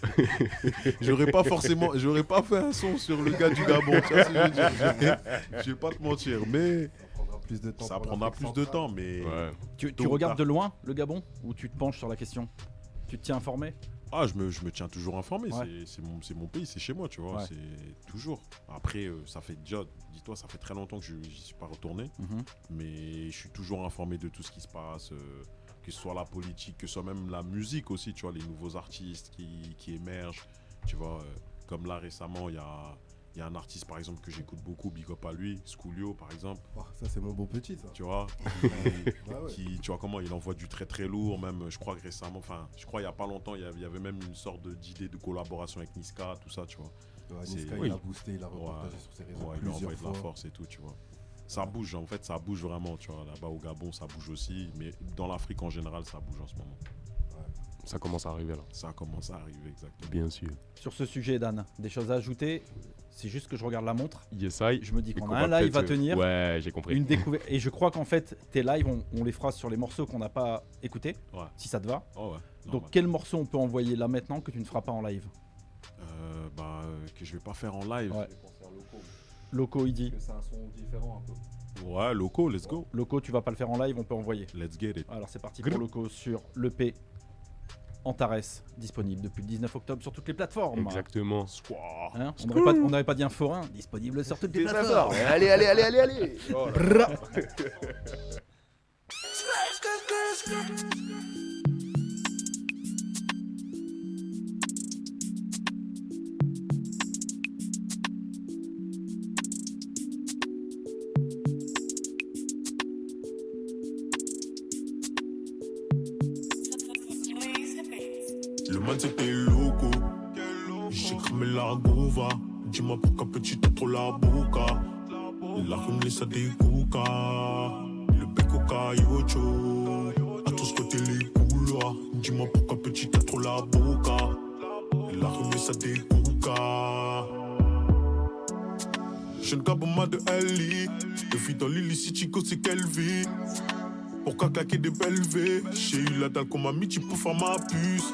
J'aurais pas fait un son sur le gars du Gabon, tu vois ce que je veux dire. Je vais pas te mentir, mais Ça prendra plus de temps. ça pour prendra l'Afrique plus de centrale. temps, mais... Ouais. Tu Tôt ou regardes tard. de loin le Gabon ou tu te penches sur la question? Tu te tiens informé? Ah, je me tiens toujours informé, Ouais. c'est mon pays, c'est chez moi, tu vois, Ouais. c'est toujours. Après, ça fait déjà, dis-toi, ça fait très longtemps que je n'y suis pas retourné, Mhm. mais je suis toujours informé de tout ce qui se passe, que ce soit la politique, que ce soit même la musique aussi, tu vois, les nouveaux artistes qui émergent, tu vois, comme là récemment, il y a un artiste par exemple que j'écoute beaucoup, big up à lui, Schoolio par exemple, Oh, ça, c'est mon beau petit, ça. tu vois, Ah ouais. tu vois comment il envoie du très très lourd, même je crois que récemment, il y a pas longtemps, il y avait même une sorte d'idée de collaboration avec Niska, tout ça, tu vois. Ouais, C'est- Niska, oui. il a boosté, il a repartagé sur ses réseaux Ouais, il lui a plusieurs envoyé de la fois. force et tout, tu vois. Ça bouge, en fait, ça bouge vraiment, tu vois. Là-bas au Gabon, ça bouge aussi, mais dans l'Afrique en général, ça bouge en ce moment. Ça commence à arriver là. Ça commence à arriver, exactement. Bien sûr. Sur ce sujet, Dan, des choses à ajouter? C'est juste que je regarde la montre. Yes, I. Je me dis Et qu'on qu'on a un va live à peut-être, tenir. Ouais, j'ai compris. Une découverte. Et je crois qu'en fait, tes lives, on les fera sur les morceaux qu'on n'a pas écoutés, Ouais. si ça te va. Oh ouais. Donc, normal. quel morceau on peut envoyer là maintenant que tu ne feras pas en live? Que je vais pas faire en live. Ouais. Loco, il dit. C'est un son différent un peu. Ouais, loco, let's go. Loco, tu vas pas le faire en live, on peut envoyer. Let's get it. Alors c'est parti pour Loco sur l'EP Antares, disponible depuis le 19 octobre sur toutes les plateformes. Exactement. Hein, on n'aurait pas dit un forain, disponible sur toutes les plateformes. Allez, allez, allez, allez, allez. Bra. Le man c'était loco. J'ai cramé la gouva. Dis-moi pourquoi petit t'as trop la boca. La rue ça découca. Le bec au caillocho. À tous côtés les couloirs. Dis-moi pourquoi petit t'as trop la boca. La rue ça découca. Jeune Gaboma de Ellie. De vie dans l'illicite, Chico c'est quelle vie. Pourquoi claquer des belles V? J'ai eu la dalle qu'on m'a mis, tu peux faire ma puce.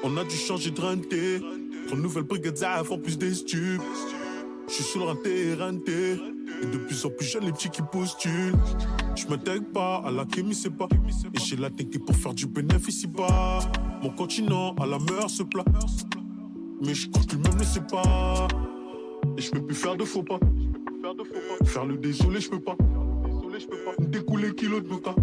On a dû changer de renté. Trop nouvelle brigade, ça font plus des stupes. Je suis sur le renté. Et de plus en plus jeunes, les petits qui postulent. Je m'intègre pas, à la kémie c'est pas. Et j'ai la technique pour faire du bénéfice ici-bas. Mon continent à la meilleure se plat. Mais je crois que lui-même ne sait pas. Et je peux plus faire de faux pas. Faire le désolé, je peux pas. Découler kilo de Luca.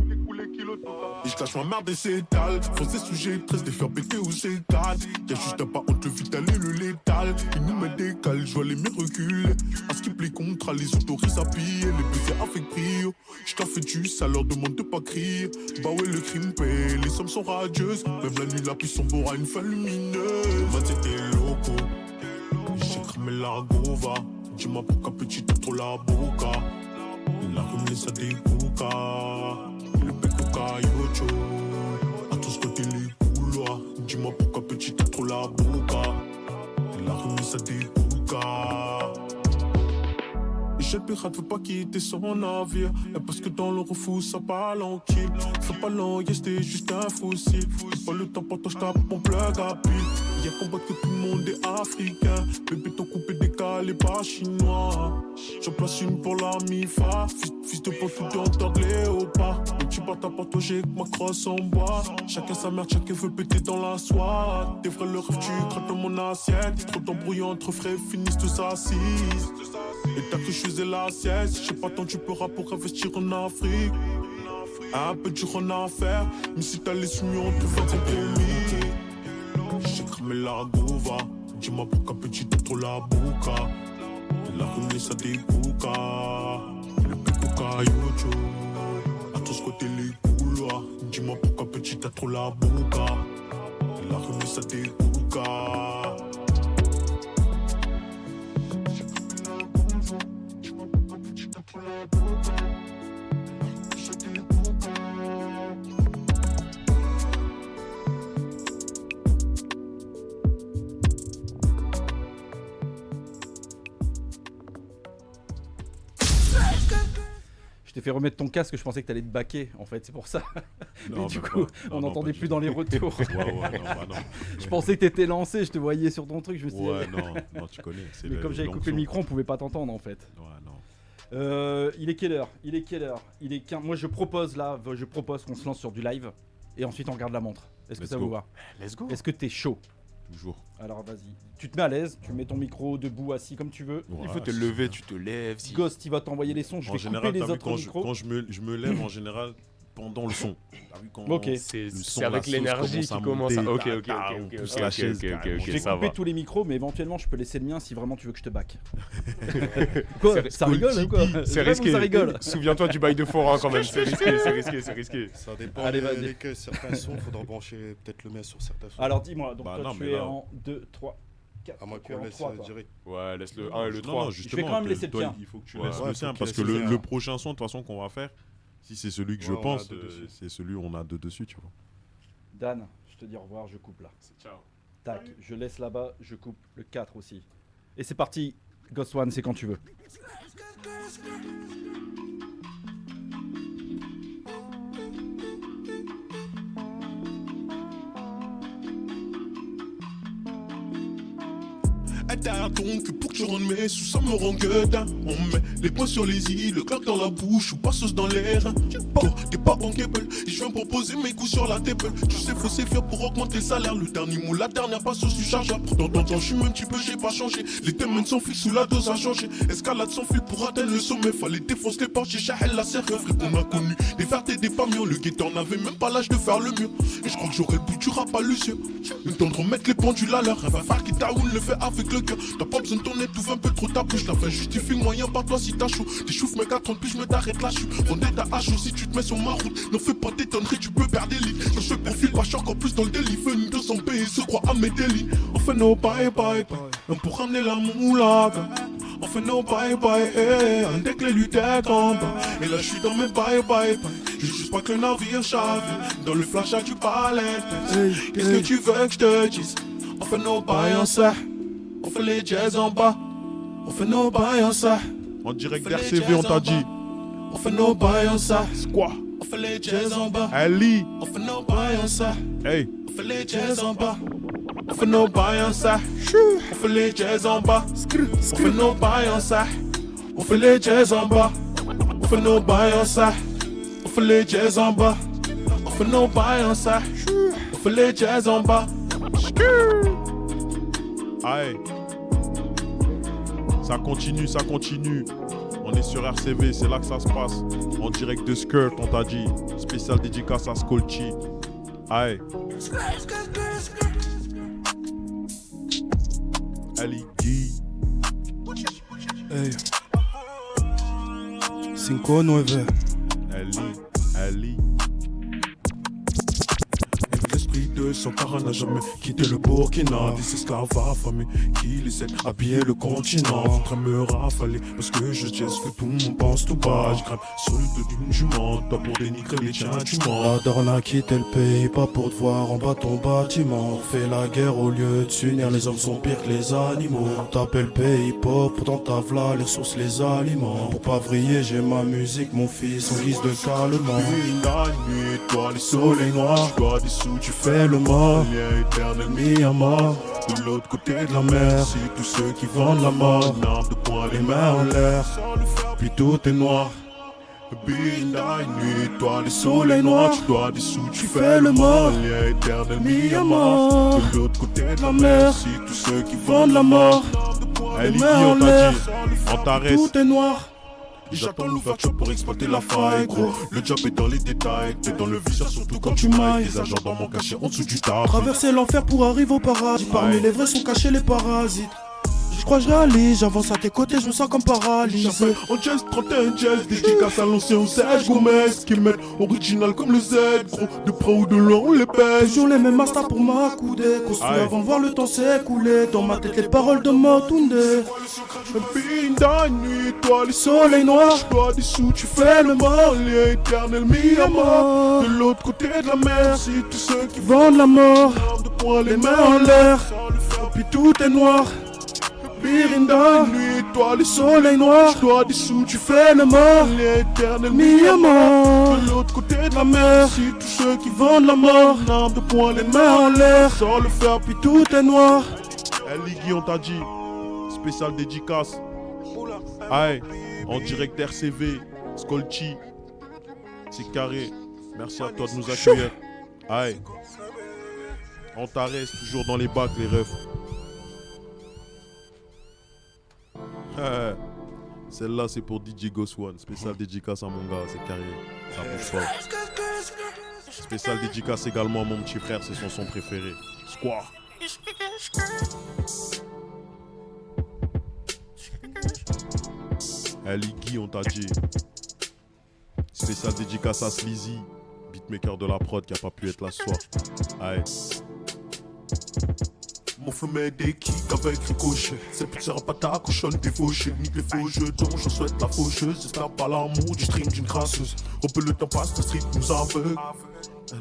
Et je cache ma merde et s'étale. Français sujet 13 des faire péter ou s'étale. Y'a juste un pas entre le vital et le létal. Ils nous mettent des cales, je vois les miens reculer. À ce qui plaît contrat, les autorisent à piller. Les baisers avec brio. Je t'en fais du ça leur demande de pas crier. Bah ouais, le crime paie, les sommes sont radieuses. Même la nuit, la pluie sombre à une fin lumineuse. Man, c'était loco. J'ai cramé la gova. Dis-moi pourquoi petit t'as trop la boca. La rue me laisse à des boucas. Le bec au caillocho. À tous côtés les couloirs. Dis-moi pourquoi petit t'as trop la boca. La rue me laisse à des boucas. Et le pirate veut pas quitter son navire. Et parce que dans le refou ça parle en kill. Faut pas l'enguer, c'était juste un fossile. J'ai pas le temps pour toi, j'tape mon plug à pile. Y'a combat que tout le monde est africain. Bébé ton coupé décalé pas chinois. J'en place une pour la MIFA. Fils de pote tout d'entendre léopard. Le petit bâtard pour toi j'ai que ma crosse en bois. Chacun sa merde, chacun veut péter dans la soie. T'es vrai le rêve, tu craques dans mon assiette. Trop d'embrouilles entre frères, finissent tous assis. Et t'as cru que je faisais la sieste. J'ai pas attendu peur pour investir en Afrique. Un peu dur en affaire. Mais si t'as les soumis, on te fait un compromis. J'ai cramé la gova. Dis-moi pourquoi petit t'as trop la boca. La rue me laisse à des boucas. Le bec au caillocho. À tous côtés les couloirs. Dis-moi pourquoi petit t'as trop la boca. La rue me laisse à des boucas. Je t'ai fait remettre ton casque, je pensais que t'allais te baquer, en fait, c'est pour ça. Non, Mais du même coup, pas. on Non, n'entendait pas plus du dans tout. les retours. Ouais, non, bah non. Je pensais que t'étais lancé, je te voyais sur ton truc, je me suis dit. Ouais, non, tu connais. c'est Mais le- comme j'avais long coupé le son. micro, on pouvait pas t'entendre en fait. Ouais, non. Il est quelle heure Il est 15. Moi je propose qu'on se lance sur du live et ensuite on regarde la montre. Est-ce que Let's ça go. vous va? Let's go. Est-ce que t'es chaud? Toujours. Alors vas-y. Tu te mets à l'aise, tu mets ton micro debout, assis comme tu veux. Ouais, Il faut te c'est lever, bien. tu te lèves. Si... Ghost, il va t'envoyer les sons, je En vais général, couper les t'as vu, autres quand micros. je me lève, en général, pendant le son. T'as vu quand Ok. C'est le son, c'est la avec sauce l'énergie qui commence à. monter, Ok, on ok, pousse ok, la ok, chaise, ok, ok, carrément. ok, Je vais ça couper va. tous les micros, mais éventuellement je peux laisser le mien si vraiment tu veux que je te back. Quoi? C'est- Ça rigole ou quoi? C'est Vraiment, risqué. ça rigole. Souviens-toi du bail de forain quand même. C'est risqué, c'est risqué, c'est risqué. Ça dépend Allez, vas-y. lesquels. Certains sons, faudra brancher peut-être le mien sur certains sons. Alors dis-moi, donc Bah toi non, tu mais es là- en 2, 3, 4. À moins tu es qu'on en laisse 3, toi. direct. Ouais, laisse le 1 et le Non, 3. non, justement, quand même laisser le toi, tien. il faut que tu Ouais, laisses ouais, le faut tien qu'il parce laisse que le sien. le prochain son, de toute façon, qu'on va faire, si c'est celui que je Ouais, on a pense, deux dessus. c'est celui où on a deux dessus, tu vois. Dan, je te dis au revoir, je coupe là. Ciao. Tac, je laisse là-bas, je coupe le 4 aussi. Et c'est parti, Ghost One, c'est quand tu veux. Derrière ton cul pour que tu rendes mes sous, ça me rend gueudin. On met les poings sur les îles, le clock dans la bouche ou pas sauce dans les reins. Bon, t'es pas bankable, et je viens proposer mes coups sur la table. Tu sais, faut s'effire pour augmenter le salaire. Le dernier mot, la dernière passe sur chargeable. Dans ton temps, je suis même petit peu, j'ai pas changé. Les thèmes sans fil sous la dose a changé. Escalade sans fil pour atteindre le sommet. Fallait défoncer les portes, j'ai Chahel la serre. Frère qu'on a connu des vertes et des pamions. Le guetteur n'avait même pas l'âge de faire le mur. Et je crois que j'aurais le bout du rap à Lucieux. Le temps de remettre les pendules à l'heure. Va faire qui taoune le fait avec le cœur. T'as pas besoin de ton aide, ouvre un peu trop ta bouche. La fin justifie le moyen par toi si t'as chaud. T'échauffes mes 4 ans puis je me t'arrête là. Je suis rondé ta hache si tu te mets sur ma route. N'en fais pas t'étonnerie, tu peux perdre des lignes. Quand je fais profil, pas je suis encore plus dans le délit. Venu 200 pays, se croit à mes délits. On fait nos bye bye bye. Pour ramener la moulaga. On fait nos bye bye, eh. Un deck les luttes en bas. Et là je suis dans mes bye bye bye. Je veux juste pas que le navire chave. Dans le flash à du palais. Qu'est-ce que tu veux que je te dise? On fait nos bails en ça. On fait les jazz en bas. On fait nos bails en ça. En direct On fait les d'RCV, on jazz t'a en dit. bas. On fait nos bails en ça. Quoi? On fait les jazz en bas. Ali! On fait nos bails en ça. Hey! On fait les jazz en bas. On fait nos bails en ça. On fait les jazz en bas. On fait nos bails en ça. On fait les jazz en bas. On fait nos bails en ça. On fait les jazz en bas. On fait nos bails en ça. On fait les jazz en bas. Aïe! Ça continue, ça continue. On est sur RCV, c'est là que ça se passe. En direct de Skirt, on t'a dit. Spécial dédicace à Skolchi. Aïe. Ali G. Hey. 5-9. Ali. L'esprit de Sankara n'a jamais quitté le Burkina. Des esclaves affamés qui les aident à piller le continent. Faudrait me rafaler parce que je sais ce que tout le monde pense tout bas. Je grimpe sur le dos d'une jument. Toi pour dénigrer les tiens tu mens. La daronne a quitté le pays, pas pour te voir en bas ton bâtiment. On fait la guerre au lieu de s'unir, les hommes sont pires que les animaux. On t'appelle pays pop, pourtant t'as v'là les sources, les aliments. Pour pas vriller, j'ai ma musique, mon fils, en guise de calmant. Une la nuit, toi les soleils noirs. Toi des sous, tu fais le mort. Lien éternel mis à mort. De l'autre côté de la mer, c'est tous ceux qui vendent la mort. N'importe de poing, les mains en l'air. Puis tout est noir. Une la nuit, toi les soleils noirs. Tu dois des sous, tu fais le mort. Lien éternel mis à mort. De l'autre côté de la mer, c'est tous ceux qui vendent la mort. Ali G, on t'a dit. On t'arrête. Tout est noir. J'attends l'ouverture pour exploiter la faille, gros. Le job est dans les détails, t'es dans le viseur, surtout quand tu mailles. Les agents dans mon cachet en dessous du tas. Traverser l'enfer pour arriver au paradis. Parmi les vrais sont cachés les parasites. Je crois que je réalise, j'avance à tes côtés, je me sens comme paralysé. J'appelle en jazz 31 jazz, dédicace à l'ancien au Serge Gomez. Qui mettent original comme le Z, gros. De près ou de loin on les pèse. Toujours les mêmes mastas pour m'accouder. Construit avant de voir le temps s'écouler. Dans ma tête les paroles de Motoundé. Puis la nuit, toi les soleils noirs. Toi des sous, tu fais le mort. Lien éternel mis à mort. De l'autre côté de la mer, c'est tous ceux qui Vendent la mort, de poing les mains en l'air. Puis tout est noir. La nuit, toi les Soleil noir, toi des sous, tu fais le mort. l'éternel Mis à mort. De l'autre côté de la mer, c'est tous ceux qui vendent la mort. Arme de poing, les Les mains en l'air, sans le faire, puis tout est noir. Ali G, on t'a dit. Spécial dédicace. Aïe. En direct d'RCV. Skolchi. C'est carré. Merci à toi de nous accueillir. Aïe. On t'arrête toujours dans les bacs, les refs. Celle-là, c'est pour DJ Ghost One. Spécial dédicace à mon gars, c'est carré. Ça bouge pas. Spécial dédicace également à mon petit frère, c'est son son préféré. Square. Ali Guy, on t'a dit. Spécial dédicace à Sleazy, beatmaker de la prod qui a pas pu être là ce soir. Aïe. Mon flow met des kicks avec ricochet. C'est plus sera pas ta cochonne, t'es fauché. Nique les faux jetons, j'en souhaite la faucheuse. J'espère pas l'amour du stream d'une crasseuse. On peut le temps passe, la street nous aveugle.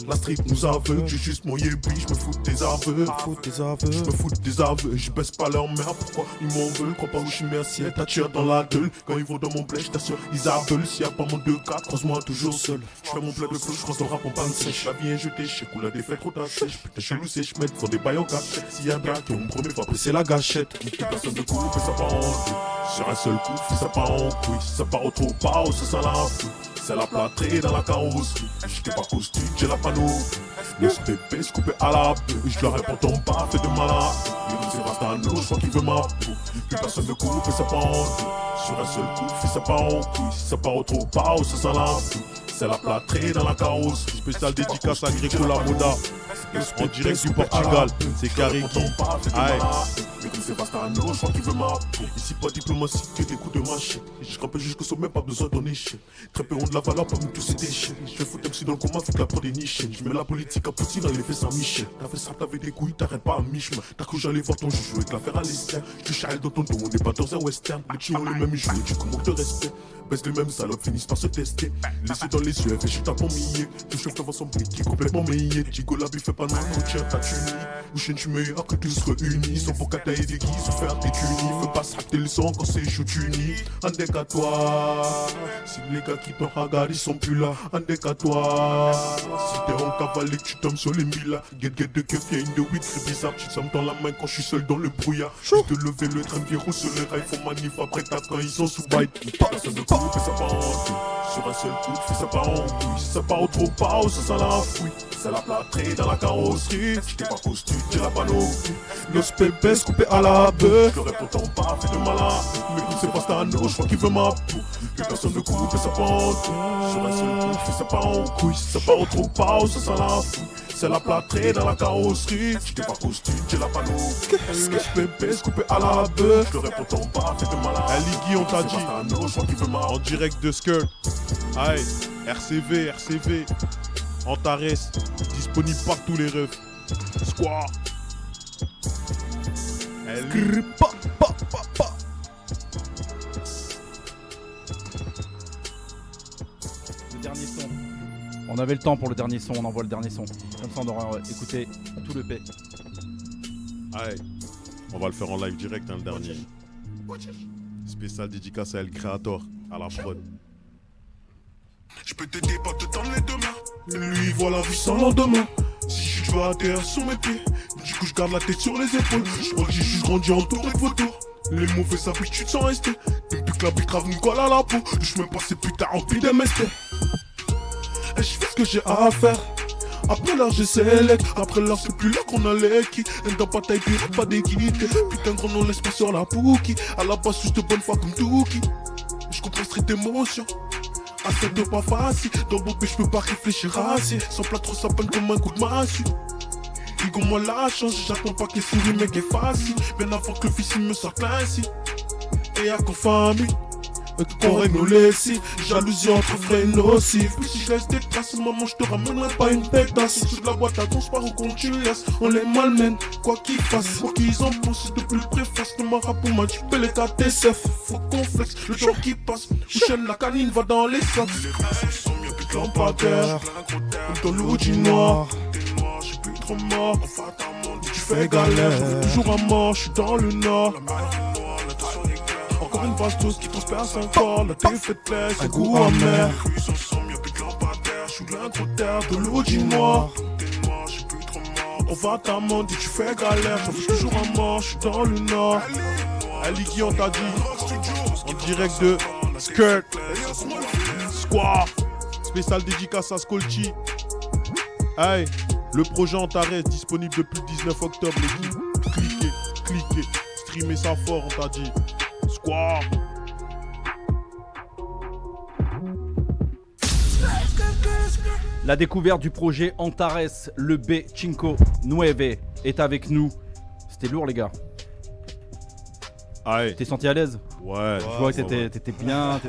La street nous aveugle, j'ai juste mon yébi, je me fous des aveux. Je me fous des aveux, je baisse pas leur mère, pourquoi ils m'en veulent? Crois pas où je suis merci, t'attires dans la gueule. Quand ils vont dans mon blé, j't'assure, ils aveuglent. S'il y a pas mon 2-4, croise-moi toujours seul. Je fais mon plein de flow, je croise dans le rap en panne sèche. La vie est jetée, je sais qu'on la défaite, trop sèche. Putain, chelou, c'est j'mette, font des bails en cachette. S'il y a bien qui ont premier fois presser la gâchette. Nique personne de coup, fais ça pas en couille. Sur un seul coup, fais ça pas en couille. Si ça part au trop pas, ça sent la fouille. C'est la plâtrée dans la carrosserie. J'étais pas costume, j'ai la panoplie. Le stépé se coupé à la peu. Je leur réponds ton pas, fait de malade. C'est Rastano, je crois qu'il veut ma peau. Plus personne ne coupe, fais ça pas en couille. Sur un seul coup, fais ça pas en couille. Si ça part au trop pas, ça sent la fouille. C'est la plâtrée dans la carrosserie. Spécial dédicace à Gréco la Moda. En direct du Portugal, c'est carré qui. Aïe. C'est Rastano, je crois qu'il veut ma peau. Ici pas diplomatie, que des coups de machette. Je rappelle jusqu'au sommet, pas besoin d'en échec. Très peu ont de la valeur parmi tous ces déchets. Je fous MC dans le coma, faut que la prod est nichée. Je mets la politique à petit dans les fesses Saint-Michel. T'as fait ça, t'avais des couilles, t'arrêtes pas à mi-chemin. T'as cru j'allais voir ton jeu jouer avec l'affaire à l'esther. Tu charles dans ton dos, on n'est pas dans un western. Les chiens ont les mêmes jouets, du coup manque de respect. Baisse les mêmes salopes, finissent par se tester. Laissez dans les yeux, fait chuter à ton millet. Le chef devant son brique qui est complètement meillé. Tigo la bif fait pas de mal, tiens ta tunie. Ou chaîne, tu meilleur que tous réunis. Sans pour kata et des guises, se faire des tunis. Fais pas sacter le sang quand c'est shoot uni. Un deck à toi. Si les gars qui t'ont regardé, ils sont plus là. Un deck à toi. Si t'es en cavalier, tu tombes sur les millas. Get de keuf, y'a une de 8 très bizarre. Tu sommes dans la main quand je suis seul dans le brouillard. Juste de lever le train, virou sur les rails. Font manif après taf quand ils sont sous bite. Personne ne coupe, fais ça pas en couille. Sur un seul coup, fais ça pas en couille. Si ça part au trop pas, ça sent la fouille. C'est la plâtrée dans la carrosserie. J'étais pas costume, j'ai la panoplie. Los pépés coupés à la bœuf. Je réponds ton pas, fait de malade. Mais comme c'est pas Stano, je crois qu'il veut ma peau. Que personne ne coupe et ça part en tout. Sur un seul coup, je fais ça part en couille. Ça part en trop pas, ça sent la fouille. C'est la plâtrée dans la carrosserie. J'étais pas costume, j'ai la panneau. SPP, coupé à la bœuf. Je le réponds pas, fait de malade. Liggy, on t'a dit. Je crois qu'il veut ma En direct de Skirt. Aïe, RCV. Antares, disponible partout les refs. Square. Le dernier son. On avait le temps pour le dernier son, on envoie le dernier son. Comme ça on aura écouté tout le P. Aïe, on va le faire en live direct, hein, le dernier. Spécial dédicace à El Creator, à la prod. Je peux t'aider, pas te tendre les deux mains. Lui, il voit la vie sans lendemain. Si je vais à terre sur mes pieds, du coup je garde la tête sur les épaules. Je crois que j'ai juste grandi entouré de vautours. Les mauvaises habitudes sont restées. Depuis que la bille grave nous colle à la peau, je me passe ces putains remplis d'MST. Et je fais ce que j'ai à faire. Après l'heure je sélect, après l'heure c'est plus là qu'on a l'équipe. Un dans bataille pirate pas d'équité. Putain gros on laisse pas sur la pouki. À la base juste de bonne foi comme Touki. Je comprends cette émotion. À cette de pas facile. Dans mon je peux pas réfléchir assez. Sans plat trop ça peine comme un coup de massue. Igo moi la chance, j'attends pas qu'il sourit mais qu'il est facile. Bien avant que le fils il me sorte ainsi. Et à qu'on famille. Qu'on règne nos laissés, jalousie entre frères nocifs. Puis si je laisse des traces, maman je te ramènerai pas une pétasse. Toute la boîte à ton sport au compte tu laisses. On les malmène, quoi qu'ils fassent. Quoi qu'ils en pensent, de plus préface. Le marabout m'a dit les KTSF. Faut qu'on flex, le temps qui passe. Chaîne la canine va dans les sacs. Les rues sont mieux plus que lampadaire. Dans l'eau du noir. T'es noir, j'suis plus trop mort. Enfin ta monde, tu fais galère. Je veux toujours à mort, j'suis dans le nord. Encore une bastos qui transperce encore. La défaite laisse un goût amer. Les rues sont mieux plus que lampadaire. J'suis l'introterre de l'eau du noir. T'es noir, j'suis plus trop mort. On va ta monde, tu fais galère. J'en veux toujours à mort, j'suis dans le nord. Liggy, on t'a dit. En direct de Skirt. Square. Spécial dédicace à Skolchi. Aïe, le projet Antares disponible depuis le 19 octobre, l'équipe. Cliquez. Streamez ça fort, on t'a dit. Square. La découverte du projet Antares, le B Cinco Nueve est avec nous. C'était lourd les gars. Aïe. T'es senti à l'aise? Ouais. Je vois que t'étais bien.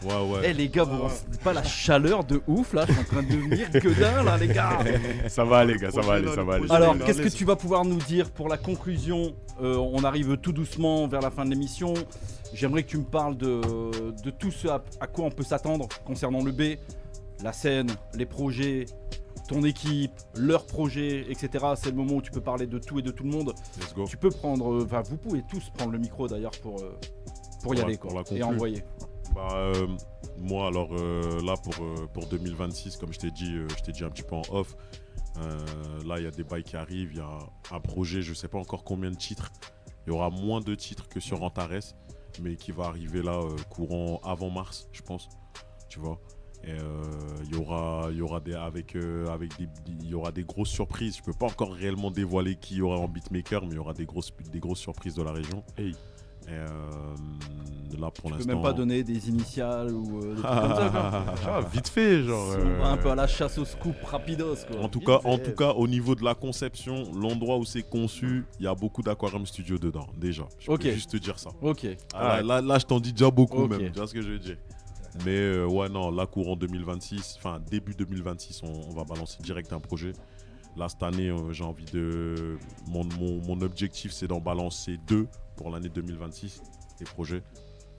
Ouais. Eh les gars, vous ressentez pas la chaleur de ouf là? Je suis en train de devenir gueudin là les gars. Ça va aller, gars, ça va aller. Alors, qu'est-ce que tu vas pouvoir nous dire pour la conclusion? On arrive tout doucement vers la fin de l'émission. J'aimerais que tu me parles de tout ce à quoi on peut s'attendre concernant le B, la scène, les projets, ton équipe, leurs projets, etc. C'est le moment où tu peux parler de tout et de tout le monde. Let's go. Tu peux prendre, enfin vous pouvez tous prendre le micro d'ailleurs pour y aller quoi, et envoyer. Moi alors là pour 2026, comme je t'ai dit un petit peu en off, là il y a des bails qui arrivent, il y a un projet, je sais pas encore combien de titres, il y aura moins de titres que sur Antares, mais qui va arriver là courant avant mars, je pense, tu vois. Et il y aura des grosses surprises. Je peux pas encore réellement dévoiler qui y aura en beatmaker, mais il y aura des grosses surprises de la région. Hey. Et là pour Tu l'instant. peux même pas donner des initiales ou des trucs comme ça quoi. Ah, vite fait, genre. On va un peu à la chasse au scoop rapidos quoi. En tout cas, au niveau de la conception, l'endroit où c'est conçu, il y a beaucoup d'Aquarium Studio dedans, déjà. Je peux juste te dire ça. Ok. Là, je t'en dis déjà beaucoup Ok. même, tu vois ce que je veux dire. Mais ouais, non, là, courant 2026, enfin début 2026, on va balancer direct un projet. Là, cette année, j'ai envie de... Mon objectif, c'est d'en balancer 2 pour l'année 2026, les projets.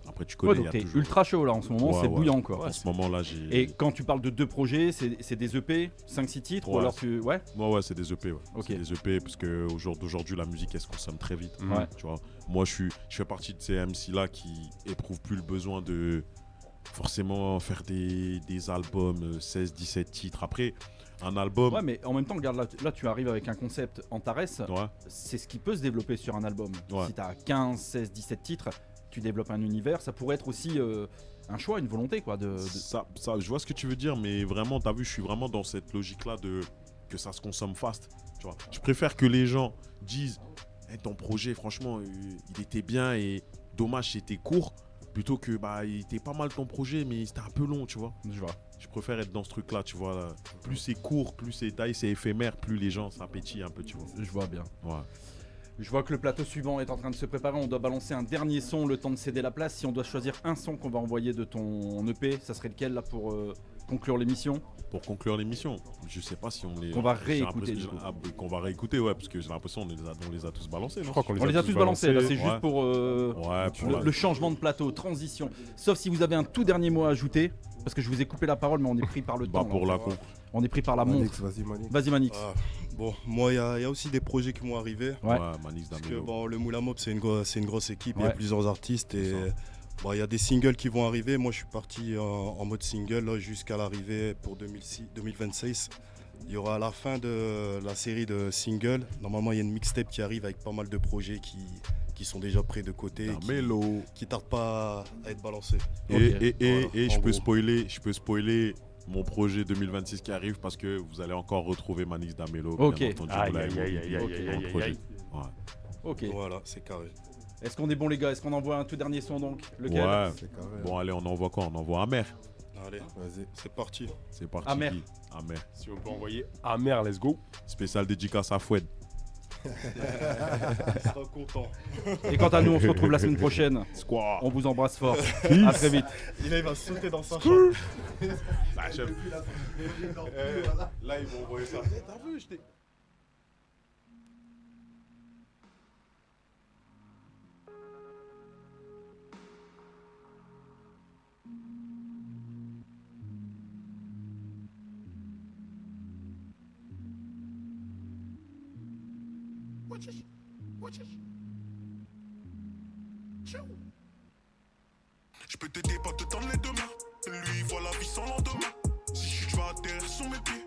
Après, tu connais, Ouais, donc t'es ultra chaud là en ce moment, c'est bouillant quoi. En ce moment là, j'ai... Et quand tu parles de 2 projets, c'est des EP, 5-6 titres ou alors tu... Ouais. Ouais, c'est des EP, ouais. Ok. C'est des EP parce qu'au jour d'aujourd'hui, la musique, elle se consomme très vite. Ouais. Tu vois, moi, je fais partie de ces MC là qui éprouvent plus le besoin de forcément faire des albums 16-17 titres. Après, un album... Ouais, mais en même temps, regarde, là tu arrives avec un concept Antares, Ouais. c'est ce qui peut se développer sur un album. Ouais. Si t'as 15, 16, 17 titres, tu développes un univers, ça pourrait être aussi un choix, une volonté quoi. Ça, je vois ce que tu veux dire, mais vraiment, t'as vu, je suis vraiment dans cette logique-là de que ça se consomme fast. Tu vois. Je préfère que les gens disent hey, ton projet, franchement, il était bien et dommage c'était court plutôt que il était pas mal ton projet mais c'était un peu long, tu vois. Je vois. Je préfère être dans ce truc là, tu vois. Là. Plus c'est court, plus c'est taille, c'est éphémère, plus les gens s'appétillent un peu, tu vois. Je vois bien. Ouais. Je vois que le plateau suivant est en train de se préparer. On doit balancer un dernier son, le temps de céder la place. Si on doit choisir un son qu'on va envoyer de ton EP, ça serait lequel là pour conclure l'émission? Pour conclure l'émission, je sais pas si on les. Qu'on va j'ai réécouter, l'impression- du coup. qu'on va réécouter, ouais, parce que j'ai l'impression qu'on les a tous balancés, Je non? crois qu'on On les a tous balancés, là c'est Ouais. juste pour Ouais, pour la- le changement de plateau, transition. Sauf si vous avez un tout dernier mot à ajouter, parce que je vous ai coupé la parole, mais on est pris par le temps. pour là. la con. On est pris par la montre. Manix, vas-y, Manix. Vas-y Manix. Ah, bon, moi, il y a aussi des projets qui vont arriver. Ouais. Manix Parce que d'Amélo. bon, le Moula Mob, c'est une grosse équipe, il y a Ouais. plusieurs artistes et C'est bon, il y a des singles qui vont arriver. Moi, je suis parti en mode single là, jusqu'à l'arrivée pour 2026. Il y aura à la fin de la série de singles. Normalement, il y a une mixtape qui arrive avec pas mal de projets qui sont déjà prêts de côté, D'Amélo. qui tardent pas à être balancés. Ok. Et Voilà, je en peux gros. spoiler mon projet 2026 qui arrive parce que vous allez encore retrouver Manix d'Amélo. Ok. bien entendu, Aïe, vous l'avez aïe, aïe, oublié aïe, dans aïe, le aïe, projet. aïe. Ouais. Ok. Voilà, c'est carré. Est-ce qu'on est bon les gars? Est-ce qu'on envoie un tout dernier son donc? Lequel? Ouais. C'est carré. Bon, allez, on envoie quoi? On envoie Amer. Allez, Vas-y. c'est parti. C'est parti. Amer. Guy. Amer. Si on peut envoyer Amer, let's go. Spécial dédicace à Foued. Il sera content. Et quant à nous, on se retrouve la semaine prochaine. Squaw. On vous embrasse fort. À très vite. Il va sauter dans sa chambre. Là, ils vont envoyer ça. T'as vu, je t'ai. Je peux t'aider, pas te tendre les deux mains. Lui, il voit la vie sans lendemain. Si je vais atterrir sur mes pieds.